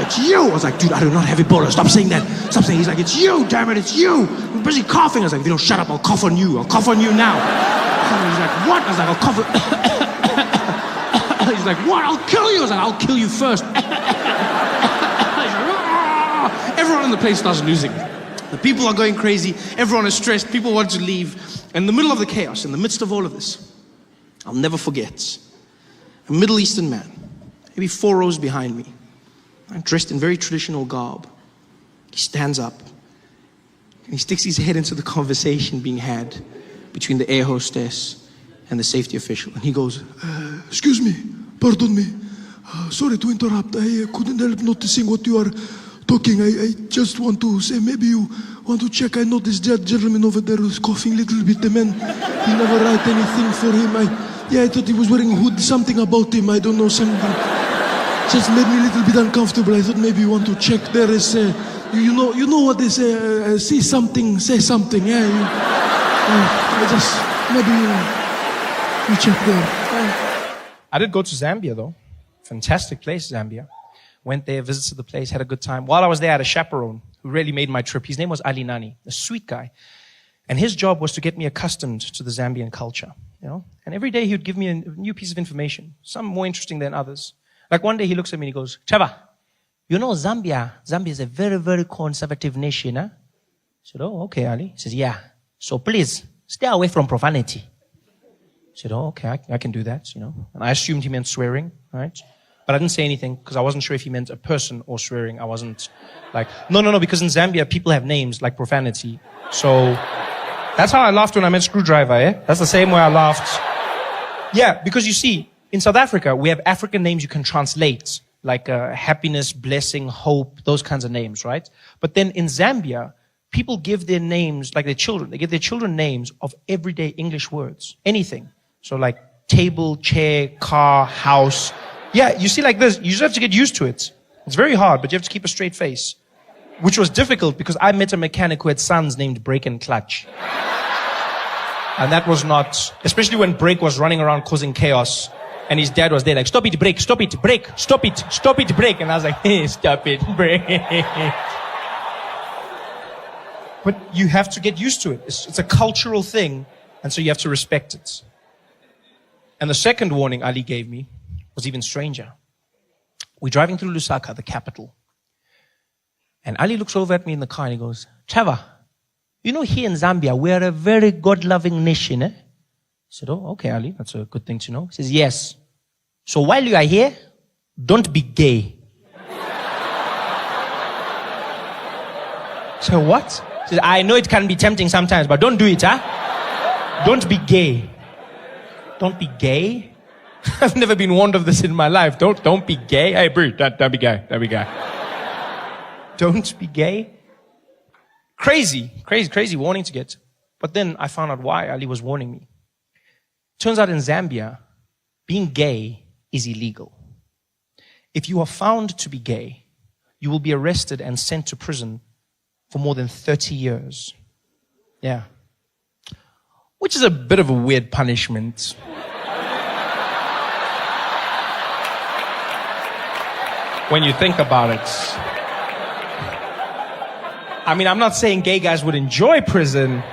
it's you. I was like, dude, I do not have Ebola. Stop saying that. Stop saying. He's like, it's you, damn it, it's you. I'm busy coughing. I was like, if you don't shut up, I'll cough on you. I'll cough on you now. And he's like, what? I was like, I'll cough on He's like, what? I'll kill you. I was like, I'll kill you first. Like, everyone in the place starts losing. The people are going crazy. Everyone is stressed. People want to leave. In the middle of the chaos, in the midst of all of this, I'll never forget a Middle Eastern man, maybe 4 rows behind me, dressed in very traditional garb. He stands up and he sticks his head into the conversation being had between the air hostess and the safety official. And he goes, excuse me, pardon me, sorry to interrupt. I couldn't help noticing what you are talking. I just want to say, maybe you want to check. I noticed that gentleman over there was coughing a little bit. The man, he never write anything for him. I thought he was wearing a hood, something about him. I don't know, something. Just made me a little bit uncomfortable. I thought maybe you want to check. There is, you know what they say, see something, say something. Yeah, I just, maybe you check there. I did go to Zambia, though. Fantastic place, Zambia. Went there, visited the place, had a good time. While I was there, I had a chaperone who really made my trip. His name was Ali Nani, a sweet guy. And his job was to get me accustomed to the Zambian culture, And every day he would give me a new piece of information, some more interesting than others. Like one day he looks at me and he goes, Trevor, Zambia is a very, very conservative nation, huh? I said, oh, okay, Ali. He says, yeah. So please, stay away from profanity. I said, oh, okay, I can do that, And I assumed he meant swearing, right? But I didn't say anything because I wasn't sure if he meant a person or swearing. I wasn't like, no, because in Zambia, people have names like profanity. So that's how I laughed when I met Screwdriver, eh? That's the same way I laughed. Yeah, because you see, in South Africa, we have African names you can translate, like happiness, blessing, hope, those kinds of names, right? But then in Zambia, people give their names, like their children, they give their children names of everyday English words, anything. So like table, chair, car, house. Yeah, you see like this, you just have to get used to it. It's very hard, but you have to keep a straight face. Which was difficult because I met a mechanic who had sons named Brake and Clutch. And that was not, especially when Brake was running around causing chaos. And his dad was there like, stop it, Brake, stop it, Brake, stop it, Brake. And I was like, hey, stop it, Brake. But you have to get used to it. It's a cultural thing. And so you have to respect it. And the second warning Ali gave me was even stranger. We're driving through Lusaka, the capital. And Ali looks over at me in the car and he goes, Trevor, here in Zambia, we are a very God-loving nation, eh? I said, oh, okay, Ali, that's a good thing to know. He says, yes. So while you are here, don't be gay. So what? He says, I know it can be tempting sometimes, but don't do it, huh? Don't be gay. Don't be gay? I've never been warned of this in my life. Don't be gay. Hey, bro, don't be gay. Don't be gay. Don't be gay. Crazy warning to get. But then I found out why Ali was warning me. Turns out in Zambia, being gay is illegal. If you are found to be gay, you will be arrested and sent to prison for more than 30 years. Yeah. Which is a bit of a weird punishment. When you think about it. I mean, I'm not saying gay guys would enjoy prison.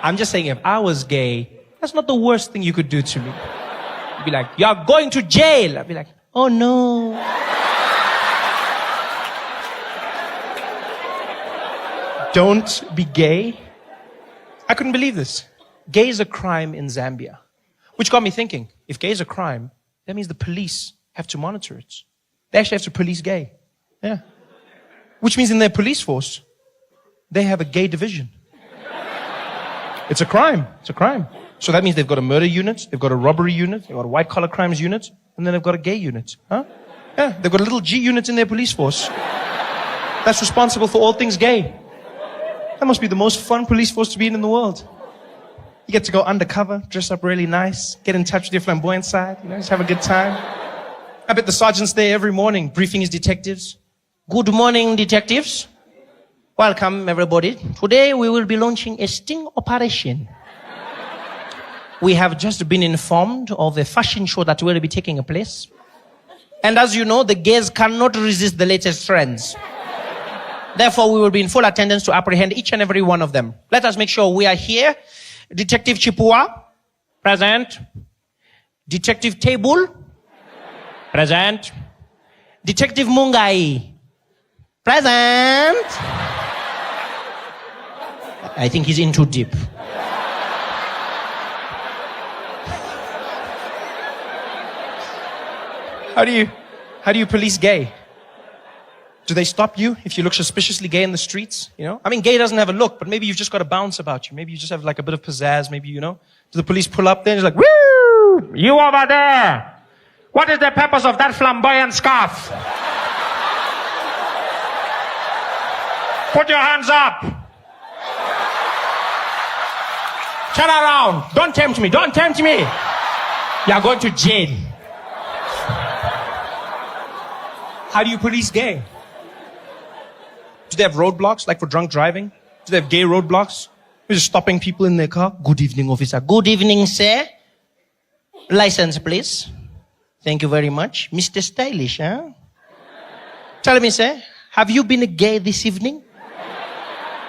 I'm just saying if I was gay, that's not the worst thing you could do to me. You'd be like, you're going to jail. I'd be like, oh no. Don't be gay. I couldn't believe this. Gay is a crime in Zambia. Which got me thinking, if gay is a crime, that means the police have to monitor it. They actually have to police gay. Yeah. Which means in their police force, they have a gay division. It's a crime. It's a crime. So that means they've got a murder unit, they've got a robbery unit, they've got a white collar crimes unit, and then they've got a gay unit. Huh? Yeah, they've got a little G unit in their police force that's responsible for all things gay. That must be the most fun police force to be in the world. You get to go undercover, dress up really nice, get in touch with your flamboyant side, just have a good time. I bet the sergeant's there every morning briefing his detectives. Good morning, detectives. Welcome, everybody. Today we will be launching a sting operation. We have just been informed of a fashion show that will be taking place. And as you know, the gays cannot resist the latest trends. Therefore, we will be in full attendance to apprehend each and every one of them. Let us make sure we are here. Detective Chipua, present. Detective Table, present. Detective Mungai, present. I think he's in too deep. How do you police gay? Do they stop you if you look suspiciously gay in the streets? I mean, gay doesn't have a look, but maybe you've just got a bounce about you. Maybe you just have like a bit of pizzazz. Maybe, Do the police pull up there and it's like, woo! You over there! What is the purpose of that flamboyant scarf? Put your hands up! Turn around! Don't tempt me! Don't tempt me! You're going to jail. How do you police gay? Do they have roadblocks, like for drunk driving? Do they have gay roadblocks? They're just stopping people in their car. Good evening, officer. Good evening, sir. License, please. Thank you very much. Mr. Stylish, huh? Tell me, sir, have you been gay this evening?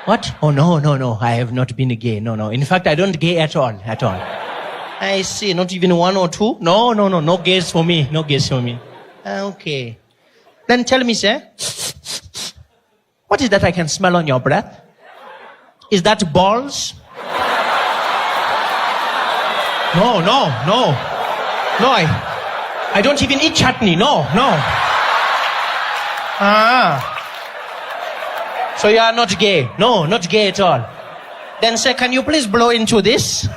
What? Oh, no. I have not been gay. No. In fact, I don't gay at all. I see. Not even one or two? No. No gays for me. No gays for me. Okay. Then tell me, sir, what is that I can smell on your breath? Is that balls? No, I don't even eat chutney. No. So you are not gay? No, not gay at all. Then sir, can you please blow into this?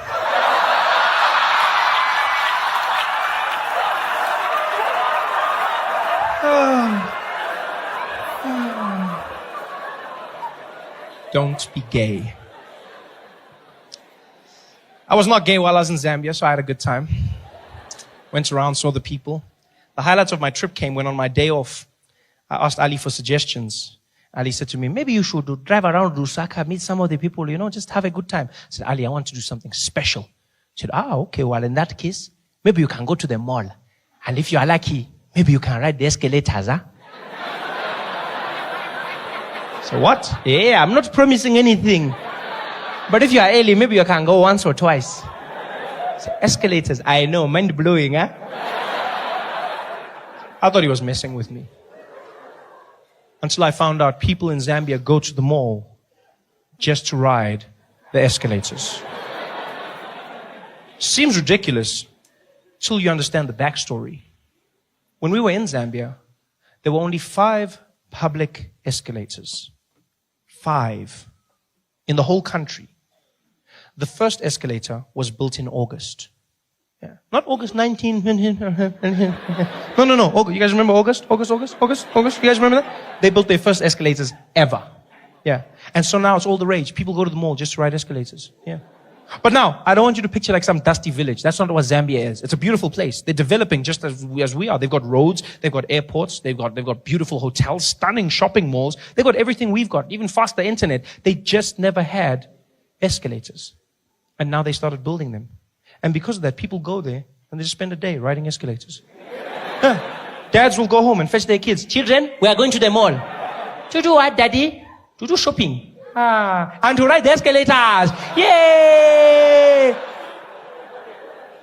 Don't be gay. I was not gay while I was in Zambia, so I had a good time. Went around, saw the people. The highlights of my trip came when on my day off, I asked Ali for suggestions. Ali said to me, maybe you should drive around Lusaka, meet some of the people, just have a good time. I said, Ali, I want to do something special. He said, okay, well, in that case, maybe you can go to the mall. And if you are lucky, maybe you can ride the escalators, huh? So what? Yeah, I'm not promising anything. But if you are early, maybe you can go once or twice. So escalators, I know, mind-blowing, huh? I thought he was messing with me. Until I found out people in Zambia go to the mall just to ride the escalators. Seems ridiculous till you understand the backstory. When we were in Zambia, there were only 5 public escalators. 5 in the whole country. The first escalator was built in August. Yeah. Not August 19. No. You guys remember August? August. You guys remember that? They built their first escalators ever. Yeah. And so now it's all the rage. People go to the mall just to ride escalators. Yeah. But now, I don't want you to picture like some dusty village. That's not what Zambia is. It's a beautiful place. They're developing just as we are. They've got roads, they've got airports, they've got beautiful hotels, stunning shopping malls. They've got everything we've got, even faster internet. They just never had escalators. And now they started building them. And because of that, people go there and they just spend a day riding escalators. Dads will go home and fetch their kids. Children, we are going to the mall. To do what, daddy? To do shopping. And to ride the escalators. Yay!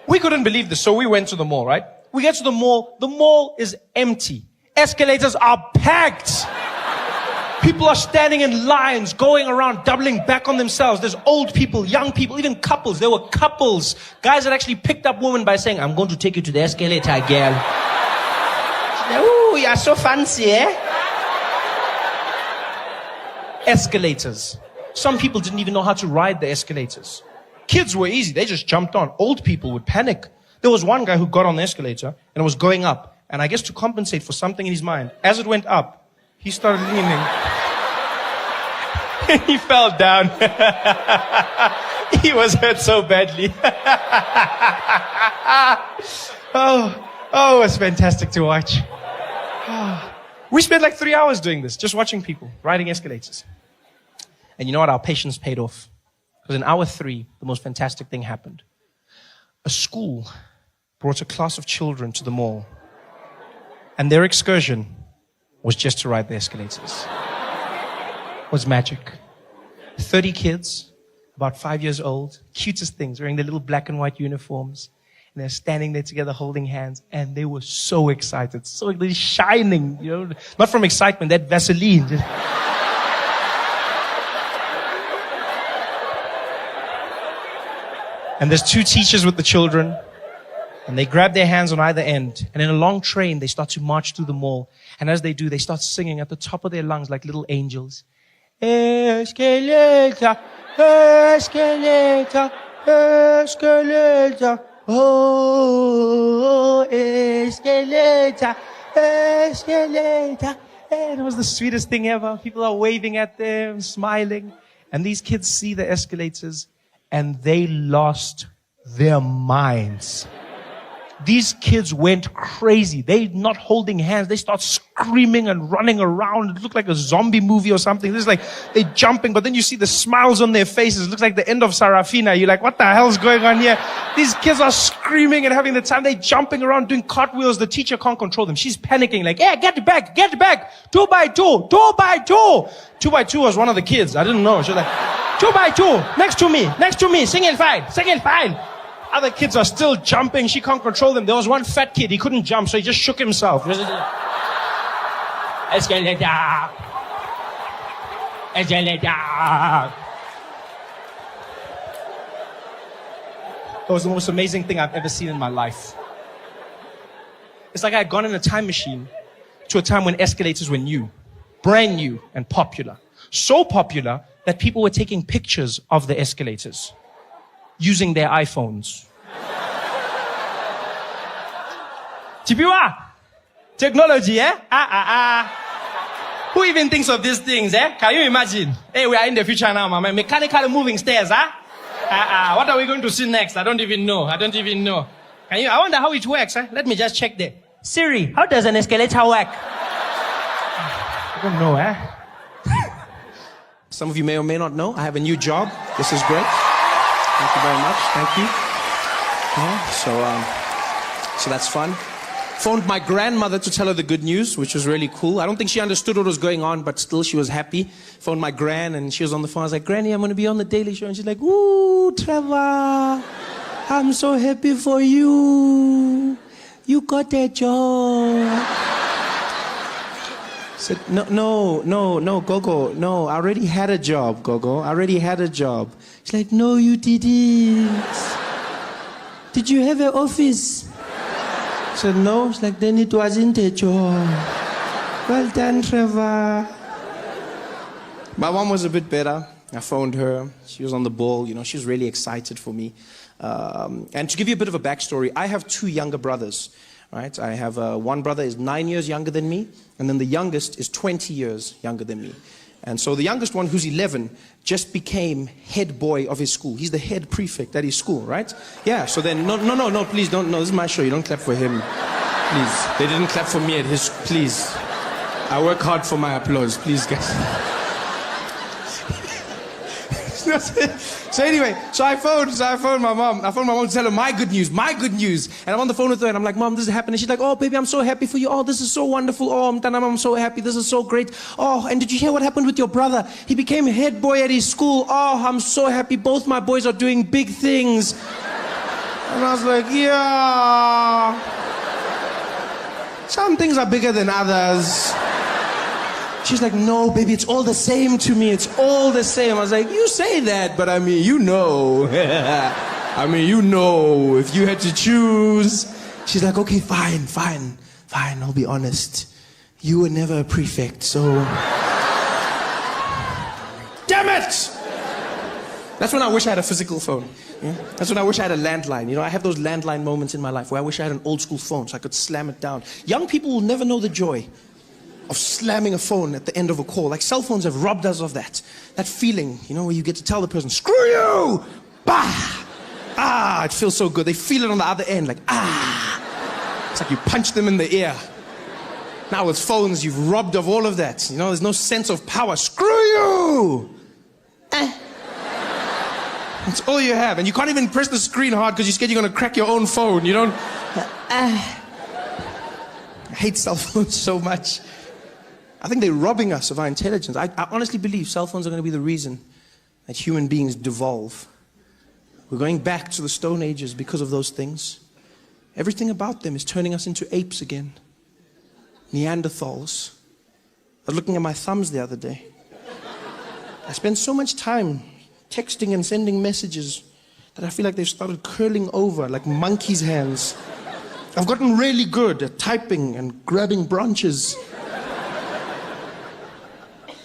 We couldn't believe this, so we went to the mall, right? We get to the mall is empty. Escalators are packed. People are standing in lines, going around, doubling back on themselves. There's old people, young people, even couples. There were couples. Guys that actually picked up women by saying, I'm going to take you to the escalator, girl. Ooh, you're so fancy, eh? Escalators. Some people didn't even know how to ride the escalators. Kids were easy. They just jumped on. Old people would panic. There was one guy who got on the escalator and it was going up. And I guess to compensate for something in his mind, as it went up, he started leaning. He fell down. He was hurt so badly. Oh, it was fantastic to watch. We spent like 3 hours doing this, just watching people riding escalators. And you know what? Our patience paid off. Because in hour 3, the most fantastic thing happened. A school brought a class of children to the mall. And their excursion was just to ride the escalators. It was magic. 30 kids, about 5 years old, cutest things, wearing their little black and white uniforms. And they're standing there together holding hands. And they were so excited, so they're shining, not from excitement, that Vaseline. And there's 2 teachers with the children. And they grab their hands on either end. And in a long train, they start to march through the mall. And as they do, they start singing at the top of their lungs like little angels. Escalator, escalator, escalator. Oh, escalator, escalator. And it was the sweetest thing ever. People are waving at them, smiling. And these kids see the escalators and they lost their minds. These kids went crazy. They not holding hands. They start screaming and running around. It looked like a zombie movie or something. It's like they're jumping, but then you see the smiles on their faces. It looks like the end of Sarafina. You're like, what the hell's going on here? These kids are screaming and having the time. They're jumping around, doing cartwheels. The teacher can't control them. She's panicking like, yeah, get back. 2 by 2, 2 by 2. 2 by 2 was one of the kids. I didn't know. She was like, 2 by 2, next to me, single file. Other kids are still jumping. She can't control them. There was one fat kid. He couldn't jump, so he just shook himself. Escalator. It was the most amazing thing I've ever seen in my life. It's like I had gone in a time machine to a time when escalators were new, brand new and popular. So popular that people were taking pictures of the escalators using their iPhones. Chipiwa! Technology, eh? Who even thinks of these things, eh? Can you imagine? Hey, we are in the future now, man. Mechanical moving stairs, huh? What are we going to see next? I don't even know. I wonder how it works, eh? Let me just check there. Siri, how does an escalator work? I don't know, eh? Some of you may or may not know, I have a new job. This is great. Thank you very much. Thank you. Yeah, so that's fun. Phoned my grandmother to tell her the good news, which was really cool. I don't think she understood what was going on, but still she was happy. Phoned my gran, and she was on the phone. I was like, Granny, I'm going to be on the Daily Show. And she's like, ooh, Trevor, I'm so happy for you. You got that job. I said, no, Gogo. No, I already had a job, Gogo. I already had a job. She's like, no, you didn't. Did you have an office? I said, no. She's like, then it wasn't a job. Well done, Trevor. My mom was a bit better. I phoned her. She was on the ball. You know, she was really excited for me. And to give you a bit of a backstory, I have 2 younger brothers. Right? I have one brother is 9 years younger than me, and then the youngest is 20 years younger than me. And so the youngest one, who's 11, just became head boy of his school. He's the head prefect at his school, right? Yeah, so then, no, please don't, no, this is my show. You don't clap for him, please. They didn't clap for me at his, please. I work hard for my applause, please, guys. So anyway, so I phoned my mom. I phoned my mom to tell her my good news. And I'm on the phone with her, and I'm like, Mom, this is happening. She's like, oh, baby, I'm so happy for you. Oh, this is so wonderful. Oh, I'm so happy. This is so great. Oh, and did you hear what happened with your brother? He became head boy at his school. Oh, I'm so happy. Both my boys are doing big things. And I was like, yeah. Some things are bigger than others. She's like, no, baby, it's all the same to me. It's all the same. I was like, you say that, but I mean, you know. If you had to choose. She's like, okay, fine, I'll be honest. You were never a prefect, so... Damn it! That's when I wish I had a physical phone. Yeah? That's when I wish I had a landline. You know, I have those landline moments in my life where I wish I had an old school phone so I could slam it down. Young people will never know the joy of slamming a phone at the end of a call. Like, cell phones have robbed us of that. That feeling, you know, where you get to tell the person, screw you! Bah! Ah, it feels so good. They feel it on the other end, like, ah! It's like you punch them in the ear. Now with phones, you've robbed of all of that. You know, there's no sense of power. Screw you! That's all you have. And you can't even press the screen hard because you're scared you're going to crack your own phone. You don't... I hate cell phones so much. I think they're robbing us of our intelligence. I honestly believe cell phones are going to be the reason that human beings devolve. We're going back to the Stone Ages because of those things. Everything about them is turning us into apes again. Neanderthals. I was looking at my thumbs the other day. I spend so much time texting and sending messages that I feel like they've started curling over like monkeys' hands. I've gotten really good at typing and grabbing branches.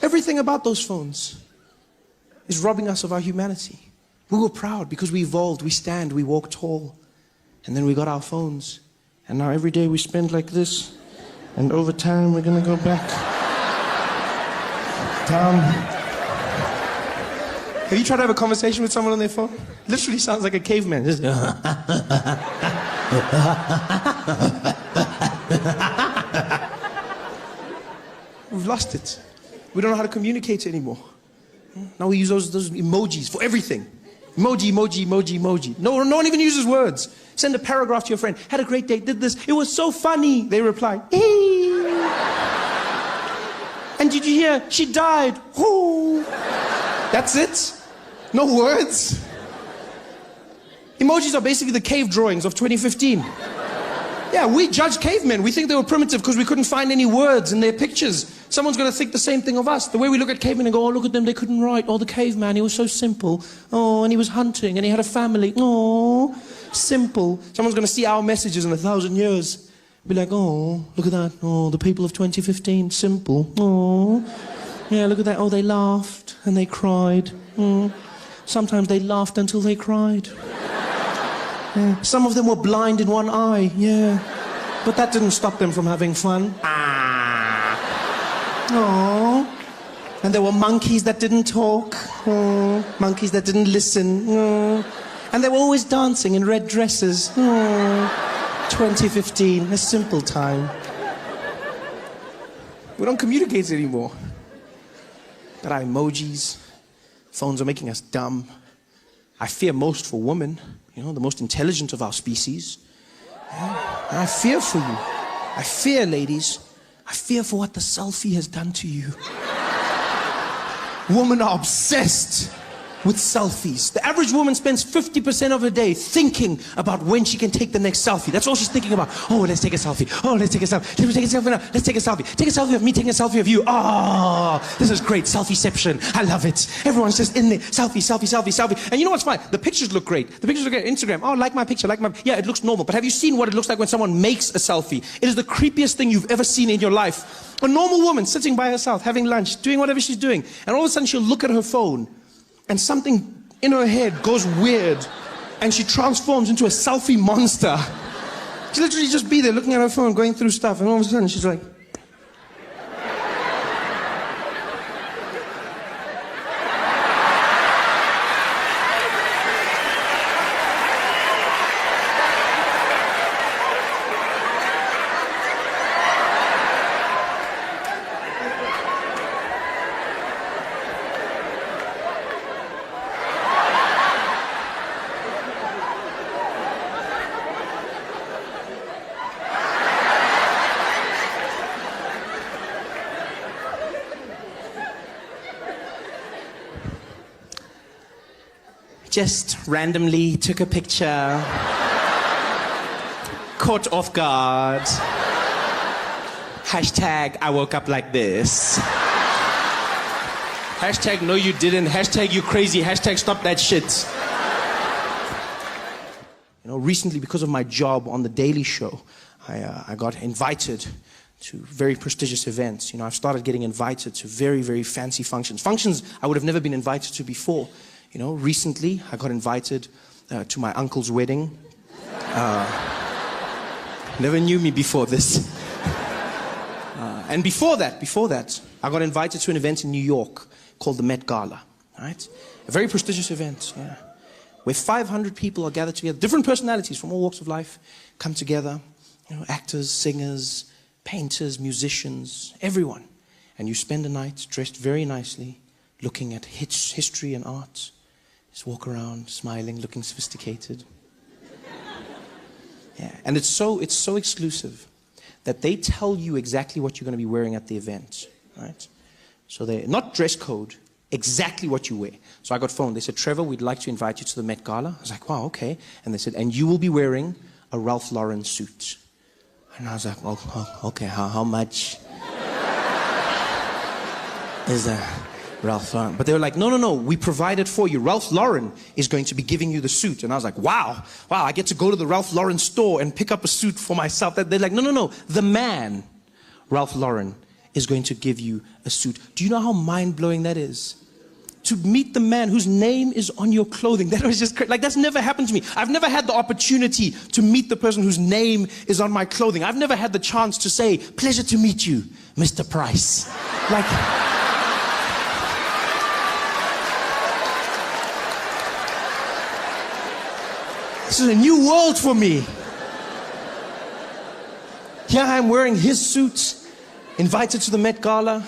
Everything about those phones is robbing us of our humanity. We were proud because we evolved, we stand, we walk tall. And then we got our phones. And now every day we spend like this. And over time we're going to go back down. Have you tried to have a conversation with someone on their phone? Literally sounds like a caveman. Just We've lost it. We don't know how to communicate anymore. Now we use those emojis for everything. Emoji, emoji, emoji, emoji. No one even uses words. Send a paragraph to your friend. Had a great day, did this. It was so funny. They reply. And did you hear? She died. Ooh. That's it. No words. Emojis are basically the cave drawings of 2015. Yeah, we judge cavemen. We think they were primitive because we couldn't find any words in their pictures. Someone's going to think the same thing of us. The way we look at cavemen and go, oh, look at them, they couldn't write. Oh, the caveman, he was so simple. Oh, and he was hunting and he had a family. Oh, simple. Someone's going to see our messages in 1,000 years. Be like, oh, look at that. Oh, the people of 2015, simple. Oh, yeah, look at that. Oh, they laughed and they cried. Oh. Sometimes they laughed until they cried. Yeah. Some of them were blind in one eye, yeah. But that didn't stop them from having fun. Aww. And there were monkeys that didn't talk. Aww. Monkeys that didn't listen. Aww. And they were always dancing in red dresses. Aww. 2015, a simple time. We don't communicate anymore. But our emojis, phones are making us dumb. I fear most for women. You know, the most intelligent of our species. Yeah. And I fear for you. I fear, ladies. I fear for what the selfie has done to you. Women are obsessed with selfies. The average woman spends 50% of her day thinking about when she can take the next selfie. That's all she's thinking about. Oh, let's take a selfie. Oh, let's take a selfie. Let's take a selfie now. Let's take a selfie. Take a selfie of me taking a selfie of you. Oh, this is great. Selfieception. I love it. Everyone's just in there. Selfie, selfie, selfie, selfie. And you know what's fine? The pictures look great. The pictures look great. Instagram. Oh, like my picture. Yeah, it looks normal. But have you seen what it looks like when someone makes a selfie? It is the creepiest thing you've ever seen in your life. A normal woman sitting by herself, having lunch, doing whatever she's doing. And all of a sudden she'll look at her phone and something in her head goes weird and she transforms into a selfie monster. She literally just be there looking at her phone, going through stuff, and all of a sudden she's like, just randomly took a picture, caught off guard, hashtag I woke up like this, hashtag no you didn't, hashtag you crazy, hashtag stop that shit. You know, recently because of my job on The Daily Show, I got invited to very prestigious events. You know, I've started getting invited to very, very fancy functions. Functions I would have never been invited to before. You know, recently I got invited to my uncle's wedding. Never knew me before this. And before that, I got invited to an event in New York called the Met Gala. Right? A very prestigious event, yeah, where 500 people are gathered together. Different personalities from all walks of life come together. You know, actors, singers, painters, musicians, everyone. And you spend a night dressed very nicely, looking at history and art. Just walk around, smiling, looking sophisticated. Yeah, and it's so exclusive that they tell you exactly what you're going to be wearing at the event, right? So they're not dress code, exactly what you wear. So I got phoned. They said, Trevor, we'd like to invite you to the Met Gala. I was like, wow, okay. And they said, and you will be wearing a Ralph Lauren suit. And I was like, oh, okay, how much is that? Ralph Lauren. But they were like, no, we provide it for you. Ralph Lauren is going to be giving you the suit. And I was like, wow, I get to go to the Ralph Lauren store and pick up a suit for myself. They're like, no, the man, Ralph Lauren, is going to give you a suit. Do you know how mind-blowing that is? To meet the man whose name is on your clothing. That was just crazy. Like, that's never happened to me. I've never had the opportunity to meet the person whose name is on my clothing. I've never had the chance to say, pleasure to meet you, Mr. Price. Like, this is a new world for me. here I am wearing his suit, invited to the Met Gala.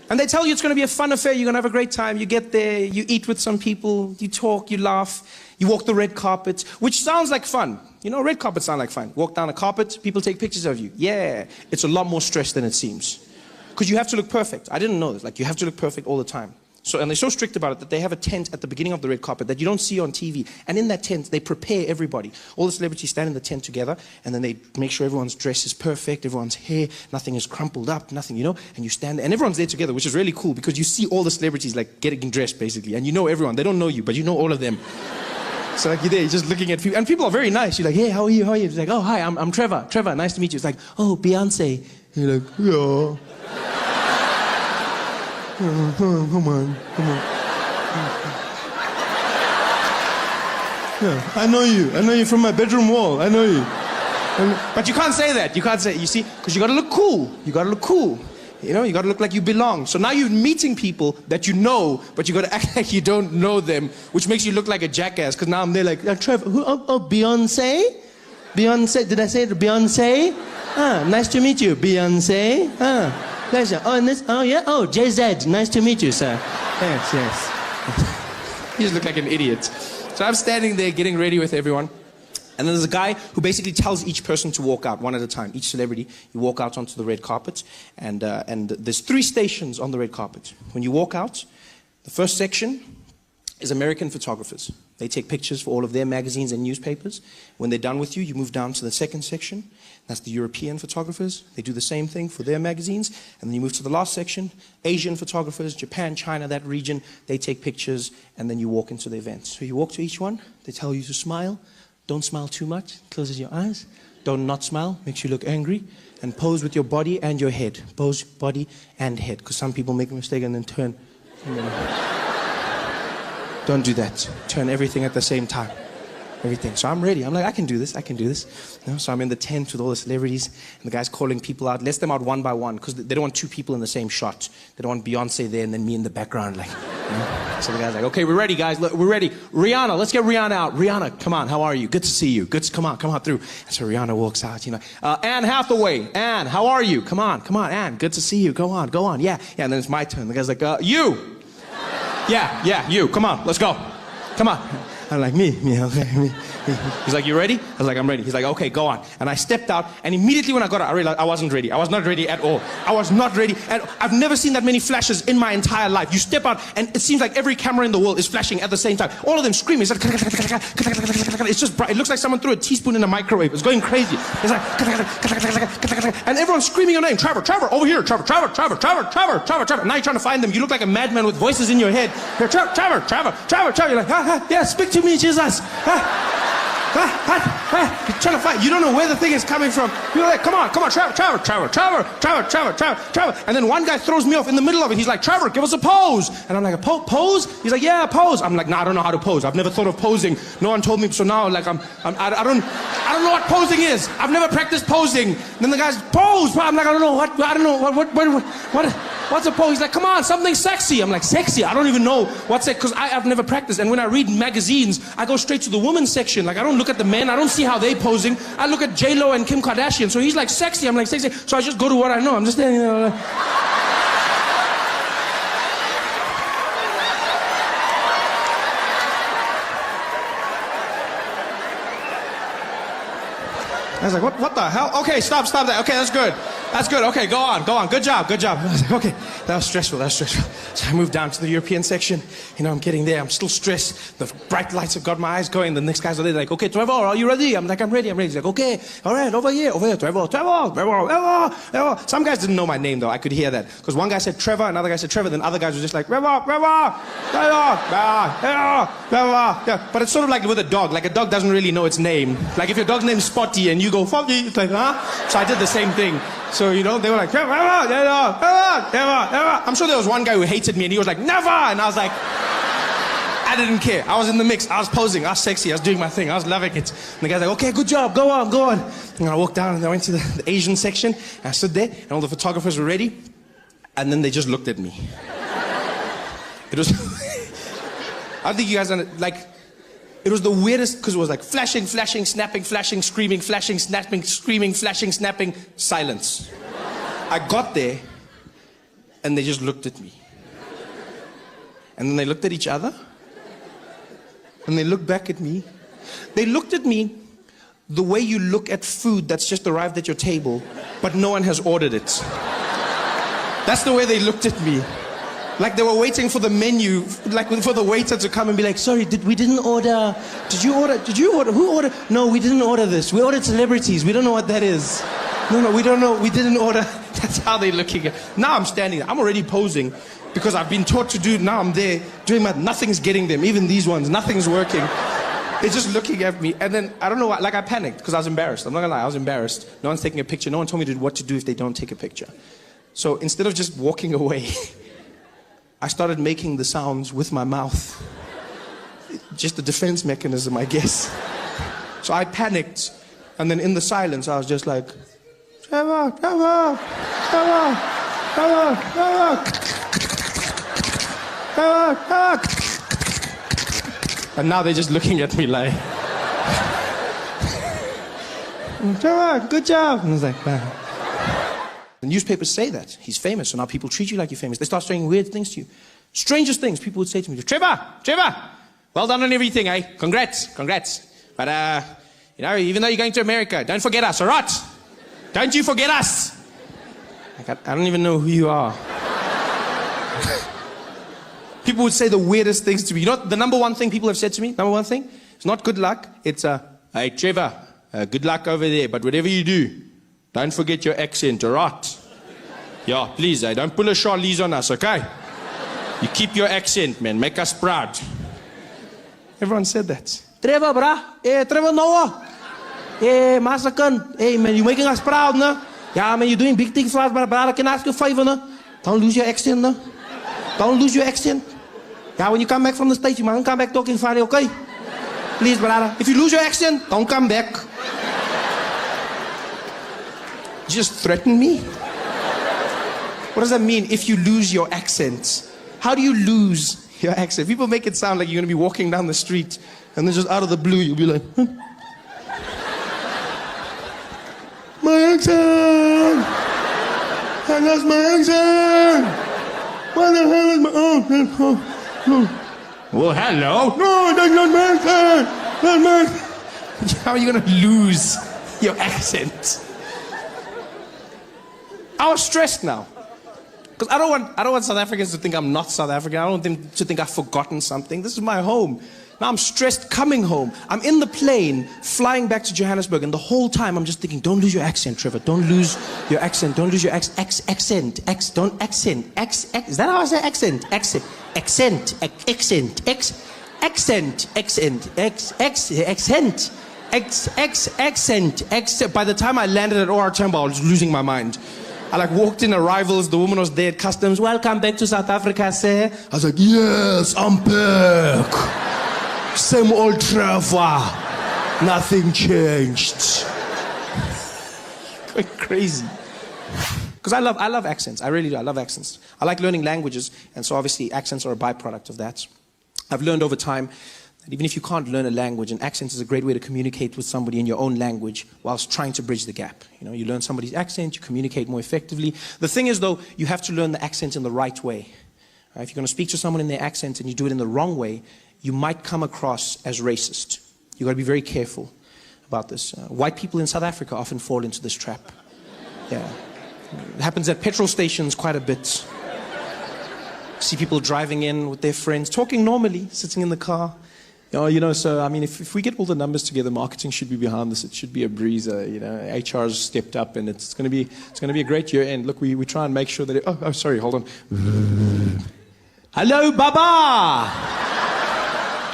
And they tell you it's going to be a fun affair, you're going to have a great time. You get there, you eat with some people, you talk, you laugh, you walk the red carpet, which sounds like fun. You know, red carpets sound like fun. Walk down a carpet, people take pictures of you. Yeah, it's a lot more stress than it seems. Because you have to look perfect. I didn't know this. Like, you have to look perfect all the time. So, and they're so strict about it that they have a tent at the beginning of the red carpet that you don't see on TV. And in that tent, they prepare everybody. All the celebrities stand in the tent together, and then they make sure everyone's dress is perfect, everyone's hair, nothing is crumpled up, nothing, you know, and you stand there, and everyone's there together, which is really cool because you see all the celebrities like getting dressed basically, and you know everyone. They don't know you, but you know all of them. So like you're there, you're just looking at people, and people are very nice. You're like, hey, how are you? How are you? It's like, oh, hi, I'm Trevor. Trevor, nice to meet you. It's like, oh, Beyonce. And you're like, yeah. Come on. Yeah, I know you from my bedroom wall. I know you. But you can't say that. You can't say, you see, because you got to look cool. You got to look cool. You know, you got to look like you belong. So now you're meeting people that you know, but you got to act like you don't know them, which makes you look like a jackass. Because now I'm there like, Trevor, who? Oh, Beyonce? Beyonce? Did I say it? Beyonce? Ah, nice to meet you, Beyonce. Ah, pleasure. Oh, and this? Oh, yeah. Oh, JZ. Nice to meet you, sir. Yes. You just look like an idiot. So I'm standing there getting ready with everyone. And then there's a guy who basically tells each person to walk out one at a time. Each celebrity, you walk out onto the red carpet. And there's 3 stations on the red carpet. When you walk out, the first section is American photographers. They take pictures for all of their magazines and newspapers. When they're done with you, you move down to the second section. That's the European photographers. They do the same thing for their magazines. And then you move to the last section, Asian photographers, Japan, China, that region. They take pictures, and then you walk into the event. So you walk to each one. They tell you to smile. Don't smile too much. Closes your eyes. Don't not smile. Makes you look angry. And pose with your body and your head. Pose body and head. Because some people make a mistake and then turn. Don't do that. Turn everything at the same time. Everything. So I'm ready. I'm like, I can do this. You know, so I'm in the tent with all the celebrities, and the guy's calling people out. Lets them out one by one, because they don't want 2 people in the same shot. They don't want Beyonce there and then me in the background, like, you know? So the guy's like, okay, we're ready, guys. Look, we're ready. Rihanna, let's get Rihanna out. Rihanna, come on, how are you? Good to see you. Come on through. And so Rihanna walks out, you know. Anne Hathaway. Anne, how are you? Come on, Anne. Good to see you. Go on. Yeah. And then it's my turn. The guy's like, you. Yeah, you. Come on, let's go. Come on. I'm like, me, okay, me. He's like, you ready? I was like, I'm ready. He's like, okay, go on. And I stepped out, and immediately when I got out, I realized I wasn't ready. I was not ready at all. I was not ready. And I've never seen that many flashes in my entire life. You step out, and it seems like every camera in the world is flashing at the same time. All of them screaming. It's like, it's just bright. It looks like someone threw a teaspoon in a microwave. It's going crazy. It's like, and everyone's screaming your name. Trevor, over here. Trevor. Now you're trying to find them. You look like a madman with voices in your head. You're Trevor. You're like, yeah, speak to me, Jesus. You're trying to fight. You don't know where the thing is coming from. You're like, come on, Trevor. And then one guy throws me off in the middle of it. He's like, Trevor, give us a pose. And I'm like, a pose? He's like, yeah, pose. I'm like, nah, I don't know how to pose. I've never thought of posing. No one told me. So now, like, I don't know what posing is. I've never practiced posing. Then the guy's pose. I'm like, I don't know what's a pose? He's like, come on, something sexy. I'm like, sexy? I don't even know what's it, because I've never practiced. And when I read magazines, I go straight to the women's section. Like, I don't look at the men. I don't see how they posing. I look at J-Lo and Kim Kardashian. So he's like, sexy. I'm like, sexy. So I just go to what I know. I'm just standing there. I was like, what the hell? Okay, stop that. Okay, that's good. Okay, go on. Good job. I was like, okay, that was stressful. So I moved down to the European section. You know, I'm getting there. I'm still stressed. The bright lights have got my eyes going. The next guys are there like, okay, Trevor, are you ready? I'm like, I'm ready. He's like, okay, all right, over here, Trevor. Some guys didn't know my name, though. I could hear that. Because one guy said Trevor, another guy said Trevor, then other guys were just like, Trevor. Yeah, but it's sort of like with a dog. Like, a dog doesn't really know its name. Like, if your dog's name's Spotty and you go, Foggy, it's like, huh? So I did the same thing. So, you know, they were like, Trevor. I'm sure there was one guy who hated me and he was like, never! And I was like, I didn't care. I was in the mix. I was posing. I was sexy. I was doing my thing. I was loving it. And the guy's like, okay, good job. Go on. And I walked down and I went to the Asian section. And I stood there and all the photographers were ready. And then they just looked at me. It was... I think you guys, like... It was the weirdest, because it was like flashing, flashing, snapping, flashing, screaming, flashing, snapping, screaming, flashing, snapping, silence. I got there, and they just looked at me. And then they looked at each other, and they looked back at me. They looked at me the way you look at food that's just arrived at your table, but no one has ordered it. That's the way they looked at me. Like they were waiting for the menu, like for the waiter to come and be like, sorry, we didn't order. Did you order? Who ordered? No, we didn't order this. We ordered celebrities. We don't know what that is. No, we don't know. We didn't order. That's how they're looking at. Now I'm standing there. I'm already posing because I've been taught to do. Now I'm there doing nothing's getting them. Even these ones, nothing's working. They're just looking at me. And then, I don't know why, like I panicked because I was embarrassed. I'm not gonna lie, I was embarrassed. No one's taking a picture. No one told me what to do if they don't take a picture. So instead of just walking away, I started making the sounds with my mouth. Just a defense mechanism, I guess. So I panicked. And then in the silence, I was just like, Trevor, Trevor, Trevor, Trevor, Trevor, Trevor, Trevor. And now they're just looking at me like, Trevor, good job. And I was like, wow. The newspapers say that. He's famous, so now people treat you like you're famous. They start saying weird things to you. Strangest things people would say to me. Trevor, Trevor, well done on everything, eh? Congrats, congrats. But, even though you're going to America, don't forget us, all right? Don't you forget us. I don't even know who you are. People would say the weirdest things to me. You know what the number one thing people have said to me? Number one thing? It's not good luck. It's, hey, Trevor, good luck over there. But whatever you do, don't forget your accent, all right? Yeah, please, don't pull a Charlize on us, okay? You keep your accent, man. Make us proud. Everyone said that. Trevor, brah. Hey, Trevor Noah. Hey, Masakan. Hey, man, you're making us proud, no? Yeah, man, you're doing big things for us, but brother, can I ask you a favor, no? Don't lose your accent, no? Don't lose your accent. Yeah, when you come back from the States, you mustn't come back talking funny, okay? Please, brother. If you lose your accent, don't come back. You just threaten me? What does that mean, if you lose your accent? How do you lose your accent? People make it sound like you're going to be walking down the street and then just out of the blue you'll be like, my accent! I lost my accent! What the hell is my... Well, hello? No, that's not my accent! That's my accent! How are you going to lose your accent? I was stressed now. Because I don't want South Africans to think I'm not South African. I don't want them to think I've forgotten something. This is my home. Now I'm stressed coming home. I'm in the plane flying back to Johannesburg, and the whole time I'm just thinking, don't lose your accent, Trevor. Don't lose your accent. Don't lose your accent. Don't accent. Is that how I say accent? Accent. By the time I landed at OR Tambo, I was losing my mind. I walked in arrivals, the woman was there at customs. Welcome back to South Africa, sir. I was like, yes, I'm back. Same old Trevor. Nothing changed. Going crazy. Because I love accents. I really do. I love accents. I like learning languages, and so obviously accents are a byproduct of that. I've learned over time that even if you can't learn a language, an accent is a great way to communicate with somebody in your own language whilst trying to bridge the gap. You know, you learn somebody's accent, you communicate more effectively. The thing is, though, you have to learn the accent in the right way. If you're going to speak to someone in their accent and you do it in the wrong way, you might come across as racist. You've got to be very careful about this. White people in South Africa often fall into this trap. Yeah. It happens at petrol stations quite a bit. See people driving in with their friends, talking normally, sitting in the car. So, I mean, if we get all the numbers together, marketing should be behind this. It should be a breezer, HR's stepped up, and it's going to be a great year end. Look, we try and make sure that sorry, hold on. Hello, Baba!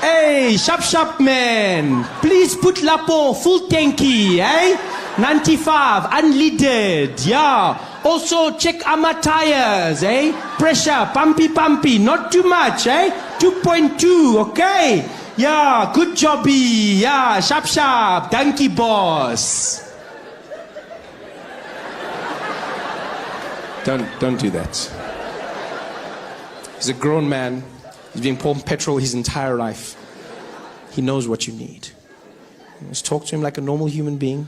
Hey, sharp man. Please put Lapo full tanky, eh? 95, unleaded, yeah. Also check our tires, eh? Pressure, pumpy, not too much, eh? 2.2, okay? Yeah, good jobby, yeah, sharp, donkey boss. Don't do that. He's a grown man. He's been pouring petrol his entire life. He knows what you need. Just talk to him like a normal human being.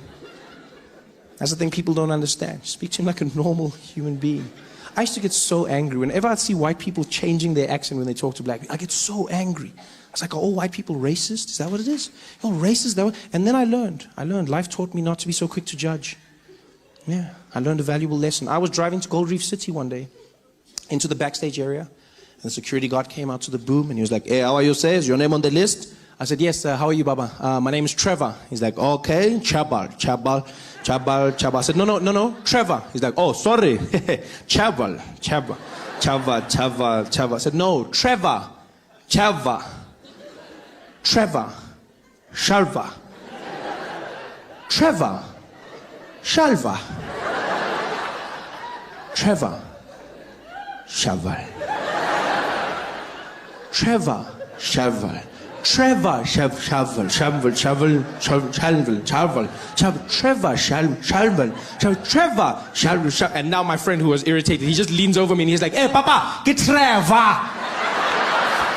That's the thing people don't understand. Speak to him like a normal human being. I used to get so angry. Whenever I'd see white people changing their accent when they talk to black people, I get so angry. I was like, are all white people racist? Is that what it is? Oh, racist? And then I learned. Life taught me not to be so quick to judge. Yeah, I learned a valuable lesson. I was driving to Gold Reef City one day, into the backstage area, and the security guard came out to the boom, and he was like, hey, how are you, sir? Is your name on the list? I said, yes, how are you, Baba? My name is Trevor. He's like, okay, Chabal. I said, no, Trevor. He's like, oh, sorry, Chabal. I said, no, Trevor, Shalva. Trevor, Shalva. Trevor, Shalva. Trevor, Shaval. Trevor, Shaval. Trevor, Shaval. And now my friend who was irritated, he just leans over me and he's like, hey, Papa, get Trevor.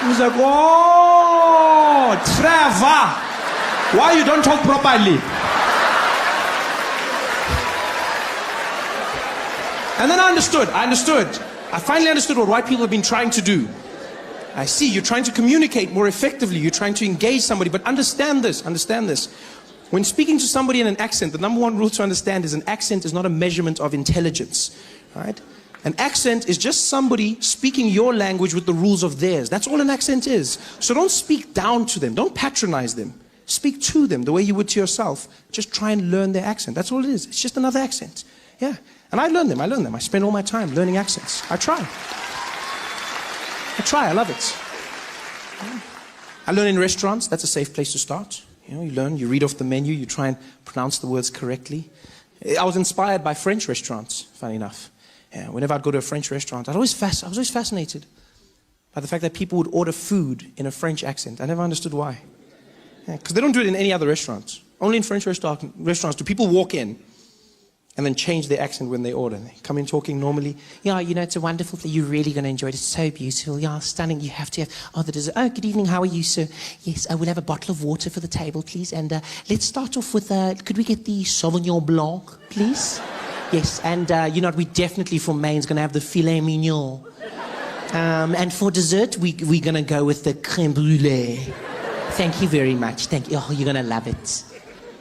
He's like, oh, Trevor. Why you don't talk properly? And then I understood. I finally understood what white people have been trying to do. I see, you're trying to communicate more effectively. You're trying to engage somebody. But understand this. When speaking to somebody in an accent, the number one rule to understand is an accent is not a measurement of intelligence. Right? An accent is just somebody speaking your language with the rules of theirs. That's all an accent is. So don't speak down to them. Don't patronize them. Speak to them the way you would to yourself. Just try and learn their accent. That's all it is. It's just another accent. Yeah. And I learned them. I spend all my time learning accents. I try. I love it. I learn in restaurants. That's a safe place to start. You learn, you read off the menu, you try and pronounce the words correctly. I was inspired by French restaurants, funny enough. Yeah, whenever I'd go to a French restaurant, I was always fascinated by the fact that people would order food in a French accent. I never understood why. Because they don't do it in any other restaurants. Only in French restaurants do people walk in and then change their accent when they order. They come in talking normally. Yeah, it's a wonderful thing. You're really going to enjoy it. It's so beautiful. Yeah, stunning. You have to have, the dessert. Oh, good evening. How are you, sir? Yes, we'll have a bottle of water for the table, please. And let's start off with, could we get the Sauvignon Blanc, please? Yes, and we definitely for mains going to have the filet mignon. And for dessert, we're going to go with the crème brûlée. Thank you very much. Thank you. Oh, you're going to love it.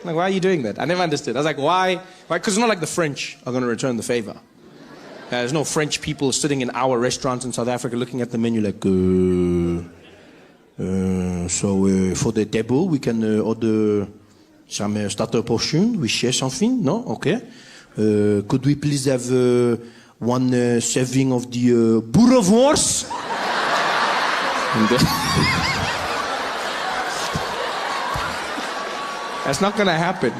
Like, why are you doing that? I never understood. I was like, why? Because it's not like the French are going to return the favor. There's no French people sitting in our restaurants in South Africa looking at the menu like, so for the table, we can order some starter portion with share something? No? Okay. Could we please have one serving of the boerewors? That's not gonna happen.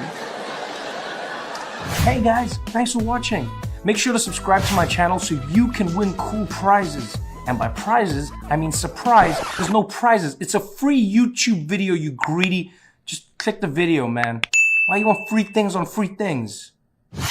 Hey guys, thanks for watching. Make sure to subscribe to my channel so you can win cool prizes. And by prizes, I mean surprise. There's no prizes. It's a free YouTube video, you greedy. Just click the video, man. Why you want free things on free things?